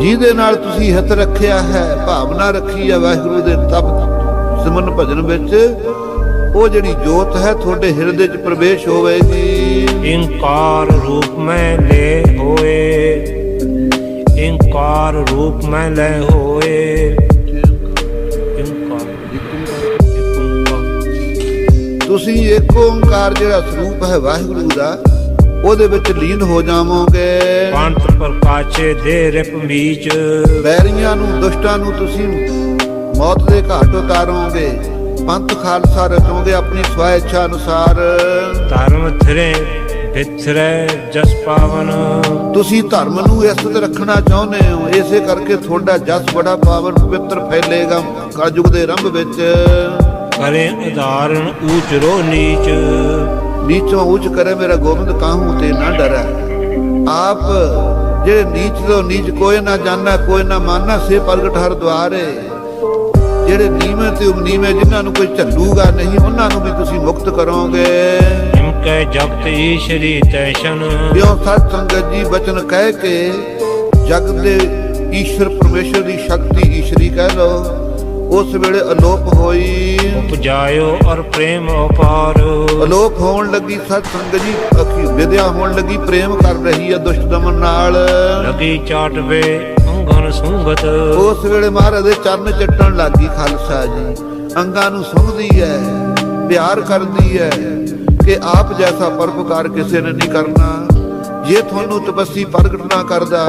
ਜਿਹਦੇ ਨਾਲ ਤੁਸੀਂ ਹਿੱਤ ਰੱਖਿਆ ਹੈ, ਭਾਵਨਾ ਰੱਖੀ ਹੈ ਵਾਹਿਗੁਰੂ ਦੇ ਤਪ ਸਿਮਰਨ ਭਜਨ ਵਿੱਚ, ਉਹ ਜਿਹੜੀ ਜੋਤ ਹੈ ਤੁਹਾਡੇ ਹਿਰਦੇ 'ਚ ਪ੍ਰਵੇਸ਼ ਹੋਵੇਗੀ। ਇੰਕਾਰ ਰੂਪ ਮੈਂ ਲੈ ਹੋਏ, ਇੰਕਾਰ ਰੂਪ ਮੈਂ ਲੈ ਹੋਏ। ਤੁਸੀਂ ਏਕ ਓੰਕਾਰ ਜਿਹੜਾ ਸਰੂਪ ਹੈ ਵਾਹਿਗੁਰੂ ਦਾ, ਉਹਦੇ ਵਿੱਚ ਲੀਨ ਹੋ ਜਾਵੋਗੇ। ਪੰਥ ਪ੍ਰਕਾਸ਼ੇ ਦੇ ਰਿਪ ਮੀਚ, ਬੈਰੀਆਂ ਨੂੰ ਦੁਸ਼ਟਾਂ ਨੂੰ ਤੁਸੀਂ ਮੌਤ ਦੇ ਘਾਟ ਉਤਾਰੋਗੇ। ਪੰਥ ਖਾਲਸਾ ਰਚੋਗੇ ਆਪਣੀ ਸਵੈ ਇੱਛਾ ਅਨੁਸਾਰ। ਧਰਮ ਥਿਰੇ ਵਿਥਰੇ ਜਸ ਪਾਵਨ, ਤੁਸੀਂ ਧਰਮ ਨੂੰ ਇਸਤ ਰੱਖਣਾ ਚਾਹੁੰਦੇ ਹੋ, ਇਸੇ ਕਰਕੇ ਤੁਹਾਡਾ ਜਸ ਬੜਾ ਪਾਵਨ ਪਵਿੱਤਰ ਫੈਲੇਗਾ ਕਲਯੁਗ ਦੇ ਆਰੰਭ ਵਿੱਚ। करे उदाहरण ऊच रो नीच। नीचों ऊंच करे मेरा गोविंद काहू ते ना डरै। आप ਜਿਹੜੇ ਨੀਚ ਤੋਂ ਨੀਚ ਕੋਈ ਨਾ ਜਾਣਾ ਕੋਈ ਨਾ ਮਾਨਾ ਸੇ ਪ੍ਰਗਟ ਹਰ ਦੁਆਰੇ। ਜਿਹੜੇ ਨੀਵੇਂ ਤੇ ਉਨੀਵੇਂ ਜਿਨ੍ਹਾਂ ਨੂੰ ਕੋਈ ਝੱਲੂਗਾ ਨਹੀਂ ਉਹਨਾਂ ਨੂੰ ਵੀ ਤੁਸੀਂ ਮੁਕਤ ਕਰੋਗੇ। ਇਮਕੈ ਜਗਤ ਈਸ਼ਰੀ ਤੈਸ਼ਨ। ਕਿਉਂ ਸਤ ਸੰਗਤ ਜੀ ਬਚਨ ਕਹਿ ਕੇ ਜਗ ਦੇ ਈਸ਼ਰ ਪਰਮੇਸ਼ਰ ਦੀ ਸ਼ਕਤੀ ਈਸ਼ਰੀ ਕਹਿ ਲਓ ਉਸ ਵੇਲੇ ਅਲੋਪ ਹੋਈ। ਉਪਜਾਇਓ ਔਰ ਪ੍ਰੇਮ ਅਪਾਰ। ਅਲੋਪ ਹੋਣ ਲੱਗੀ ਸਤ ਸੰਗਤ ਜੀ ਅਖੀ ਵਿਦਿਆ ਹੋਣ ਲੱਗੀ ਪ੍ਰੇਮ ਕਰ ਰਹੀ ਹੈ ਦੁਸ਼ਟ ਦਮਨ ਨਾਲ। ਲਗੀ ਚਾਟਵੇ ਅੰਗਨ ਸੁੰਗਤ। ਉਸ ਵੇਲੇ ਮਹਾਰਾਜ ਦੇ ਚਰਨ ਚੱਟਣ ਲੱਗੀ ਖਾਲਸਾ ਜੀ। ਅੰਗਾਂ ਨੂੰ ਸੁੰਘਦੀ ਹੈ ਪਿਆਰ ਕਰਦੀ ਹੈ ਕਿ ਆਪ ਜੈਸਾ ਪਰਉਪਕਾਰ ਕਿਸੇ ਨੇ ਨਹੀਂ ਕਰਨਾ। ਜੇ ਤੁਹਾਨੂੰ ਤਪੱਸੀ ਪ੍ਰਗਟ ਨਾ ਕਰਦਾ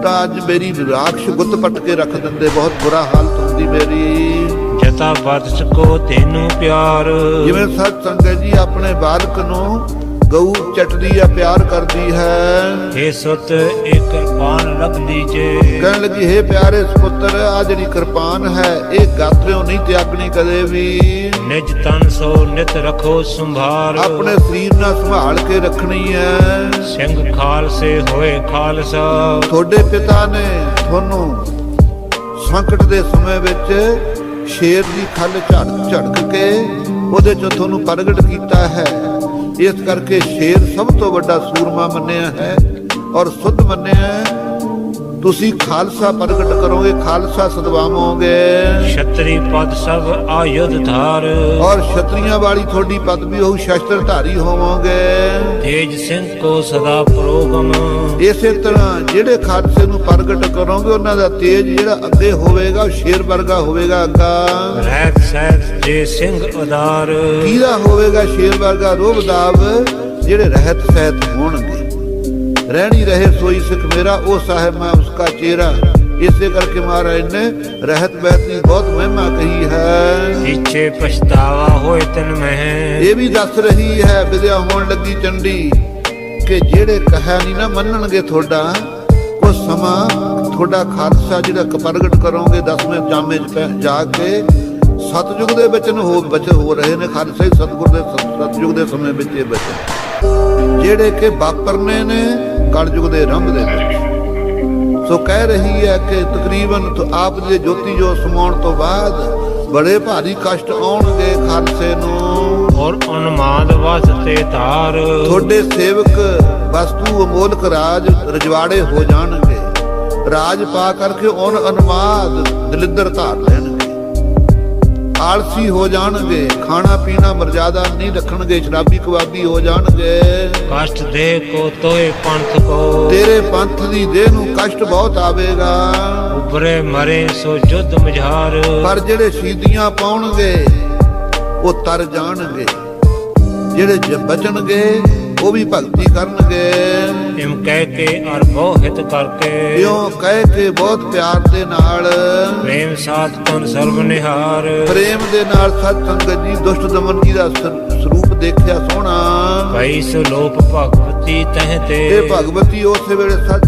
ਤਾਂ ਅੱਜ ਮੇਰੀ ਰਾਖਸ਼ ਗੁੱਤ ਪੱਟ ਕੇ ਰੱਖ ਦਿੰਦੇ। ਬਹੁਤ ਬੁਰਾ ਹਾਲਤ ਹੁੰਦੀ ਮੇਰੀ। ਜਤਾ ਬਦਸ ਕੋ ਤੈਨੂੰ ਪਿਆਰ। ਜਿਵੇਂ ਸਤ ਸੰਗਤ ਜੀ ਆਪਣੇ ਬਾਲਕ ਨੂੰ ਗਊ ਚੱਟਦੀ ਹੈ ਪਿਆਰ ਕਰਦੀ ਹੈ। ਹੇ ਸੁਤ ਇੱਕ ਕਿਰਪਾਨ ਲਗ ਲੀਜੇ। ਕਹਿਣ ਲੱਗੀ ਹੇ ਪਿਆਰੇ ਸੁਪੁੱਤਰ ਆ ਜਿਹੜੀ ਕਿਰਪਾਨ ਹੈ ਇਹ ਗਾਤਰਿਓ ਨਹੀਂ ਤਿਆਗਣੀ ਕਦੇ ਵੀ। ਨਿਜ ਤਨ ਸੋ ਨਿਤ ਰਖੋ ਸੰਭਾਲ। ਆਪਣੇ ਸਰੀਰ ਨਾਲ ਸੰਭਾਲ ਕੇ ਰੱਖਣੀ ਹੈ। ਸਿੰਘ ਖਾਲਸੇ ਹੋਏ ਖਾਲਸਾ। ਤੁਹਾਡੇ ਪਿਤਾ ਨੇ ਤੁਹਾਨੂੰ ਸੰਕਟ ਦੇ ਸਮੇਂ ਵਿੱਚ ਸ਼ੇਰ ਦੀ ਖੱਲ ਝੜਕ ਕੇ ਉਹਦੇ ਚੋਂ ਤੁਹਾਨੂੰ ਪ੍ਰਗਟ ਕੀਤਾ ਹੈ। ਇਸ ਕਰਕੇ ਸ਼ੇਰ ਸਭ ਤੋਂ ਵੱਡਾ ਸੂਰਮਾ ਮੰਨਿਆ ਹੈ ਔਰ ਸੁੱਧ ਮੰਨਿਆ ਹੈ। ਤੁਸੀਂ ਖਾਲਸਾ ਪ੍ਰਗਟ ਕਰੋਗੇ ਖਾਲਸਾ ਸਦਵਾਵੋਗੇ। ਛਤਰੀ ਪਦ ਸਭ ਆਯੁਧ ਧਾਰ। ਔਰ ਛਤਰੀਆਂ ਵਾਲੀ ਤੁਹਾਡੀ ਪਦਵੀ ਹੋਊ ਸ਼ਸਤਰ ਧਾਰੀ ਹੋਵੋਗੇ। ਤੇਜ ਸਿੰਘ ਕੋ ਸਦਾ ਪ੍ਰੋਗਮ। ਇਸੇ ਤਰ੍ਹਾਂ ਜਿਹੜੇ ਖਾਲਸੇ ਨੂੰ ਪ੍ਰਗਟ ਕਰੋਗੇ ਉਹਨਾਂ ਦਾ ਤੇਜ ਜਿਹੜਾ ਅੱਗੇ ਹੋਵੇਗਾ ਉਹ ਸ਼ੇਰ ਵਰਗਾ ਹੋਵੇਗਾ ਅੱਗਾ। ਰਹਿਤ ਸਹਿਤ ਜੇ ਸਿੰਘ ਉਦਾਰ। ਕਿਹਦਾ ਹੋਵੇਗਾ ਸ਼ੇਰ ਵਰਗਾ ਰੋਬ ਦਾਵ ਜਿਹੜੇ ਰਹਿਤ ਸਹਿਤ ਹੋਣਗੇ। ਰਹਿਣੀ ਰਹੇ ਸੋਈ ਸਿੱਖ ਮੇਰਾ ਉਹ ਸਾਹਿਬ ਮੈਂ ਉਸਕਾ ਚਿਹਰਾ। ਇਸੇ ਕਰਕੇ ਮਹਾਰਾਜ ਨੇ ਰਹਿਤ ਬਹਿਤ ਦੀ ਬਹੁਤ ਮਹਿਮਾ ਕਹੀ ਹੈ। ਪਿੱਛੇ ਪਛਤਾਵਾ ਹੋਏ ਤਨ ਮਹਿ। ਇਹ ਵੀ ਦੱਸ ਰਹੀ ਹੈ ਵਿਦਿਆ ਹੋਣ ਲੱਗੀ ਚੰਡੀ ਕਿ ਜਿਹੜੇ ਕਹਾ ਨਹੀਂ ਨਾ ਮੰਨਣਗੇ ਤੁਹਾਡਾ ਉਹ ਸਮਾਂ ਤੁਹਾਡਾ ਖਾਲਸਾ ਜਿਹੜਾ ਪ੍ਰਗਟ ਕਰੋਗੇ 10ਵੇਂ ਜਾਮੇ ਚ ਜਾ ਕੇ ਸਤਜੁਗ ਦੇ ਬਚਨ ਹੋ ਰਹੇ ਨੇ। ਖਾਲਸੇ ਸਤਿਗੁਰ ਦੇ ਸਤਜੁਗ ਦੇ ਸਮੇਂ ਵਿੱਚ ਇਹ ਬਚਨ ਜਿਹੜੇ ਕਿ ਵਾਪਰਨੇ ਨੇ ਕਲਯੁਗ ਦੇ ਰੰਭ ਦੇ ਵਿੱਚ। ਸੋ ਕਹਿ ਰਹੀ ਹੈ ਕਿ ਤਕਰੀਬਨ ਆਪ ਦੇ ਜੋਤੀ ਜੋ ਸਮਾਉਣ ਤੋਂ ਬਾਅਦ ਬੜੇ ਭਾਰੀ ਕਸ਼ਟ ਆਉਣਗੇ ਖਾਲਸੇ ਨੂੰ। ਔਰ ਉਨਮਾਦ ਵਾਸਤੇ ਧਾਰ। ਤੁਹਾਡੇ ਸੇਵਕ ਵਸਤੂ ਅਮੋਲਕ ਰਾਜ ਰਜਵਾੜੇ ਹੋ ਜਾਣਗੇ। ਰਾਜ ਪਾ ਕਰਕੇ ਉਨ ਅਨਮਾਦ ਦਲਿੱਦਰ ਧਾਰ ਲੈਣਗੇ। ਆਲਸੀ ਹੋ ਜਾਣਗੇ ਖਾਣਾ ਪੀਣਾ ਮਰਜ਼ਾਦਾ ਨਹੀਂ ਰੱਖਣਗੇ ਸ਼ਰਾਬੀ ਕਬਾਬੀ ਹੋ ਜਾਣਗੇ। ਕਸ਼ਟ ਦੇ ਕੋ ਤੋਏ ਪੰਥ ਕੋ। ਤੇਰੇ ਪੰਥ ਦੀ ਦੇਹ ਨੂੰ ਕਸ਼ਟ ਬਹੁਤ ਆਵੇਗਾ। ਉਬਰੇ ਮਰੇ ਸੋ ਜੁੱਧ ਮਝਾਰ। ਪਰ ਜਿਹੜੇ ਸ਼ਹੀਦੀਆਂ ਪਾਉਣਗੇ ਉਹ ਤਰ ਜਾਣਗੇ। ਜਿਹੜੇ ਬਚਣਗੇ ਉਹ ਵੀ ਭਗਤੀ ਕਰਨਗੇ। ਇਮ ਕਹਿ ਕੇ ਅਰ ਬਹੁ ਹਿਤ ਕਰਕੇ। ਇਉਂ ਕਹਿ ਕੇ ਬਹੁਤ ਪਿਆਰ ਦੇ ਨਾਲ ਪ੍ਰੇਮ ਸਾਥ ਤਨ ਸਰਬ ਨਿਹਾਰ। ਪ੍ਰੇਮ ਦੇ ਨਾਲ ਸਤ ਸੰਗਤ ਜੀ ਦੁਸ਼ਟ ਦਮਨ ਜੀ ਦਾ ਸਰੂਪ ਦੇਖਿਆ ਸੋਹਣਾ। ਭਈ ਸੋ ਲੋਪ ਭਗਵਤੀ ਤਹ ਤੇ। ਇਹ ਭਗਵਤੀ ਉਸੇ ਵੇਲੇ ਸਤ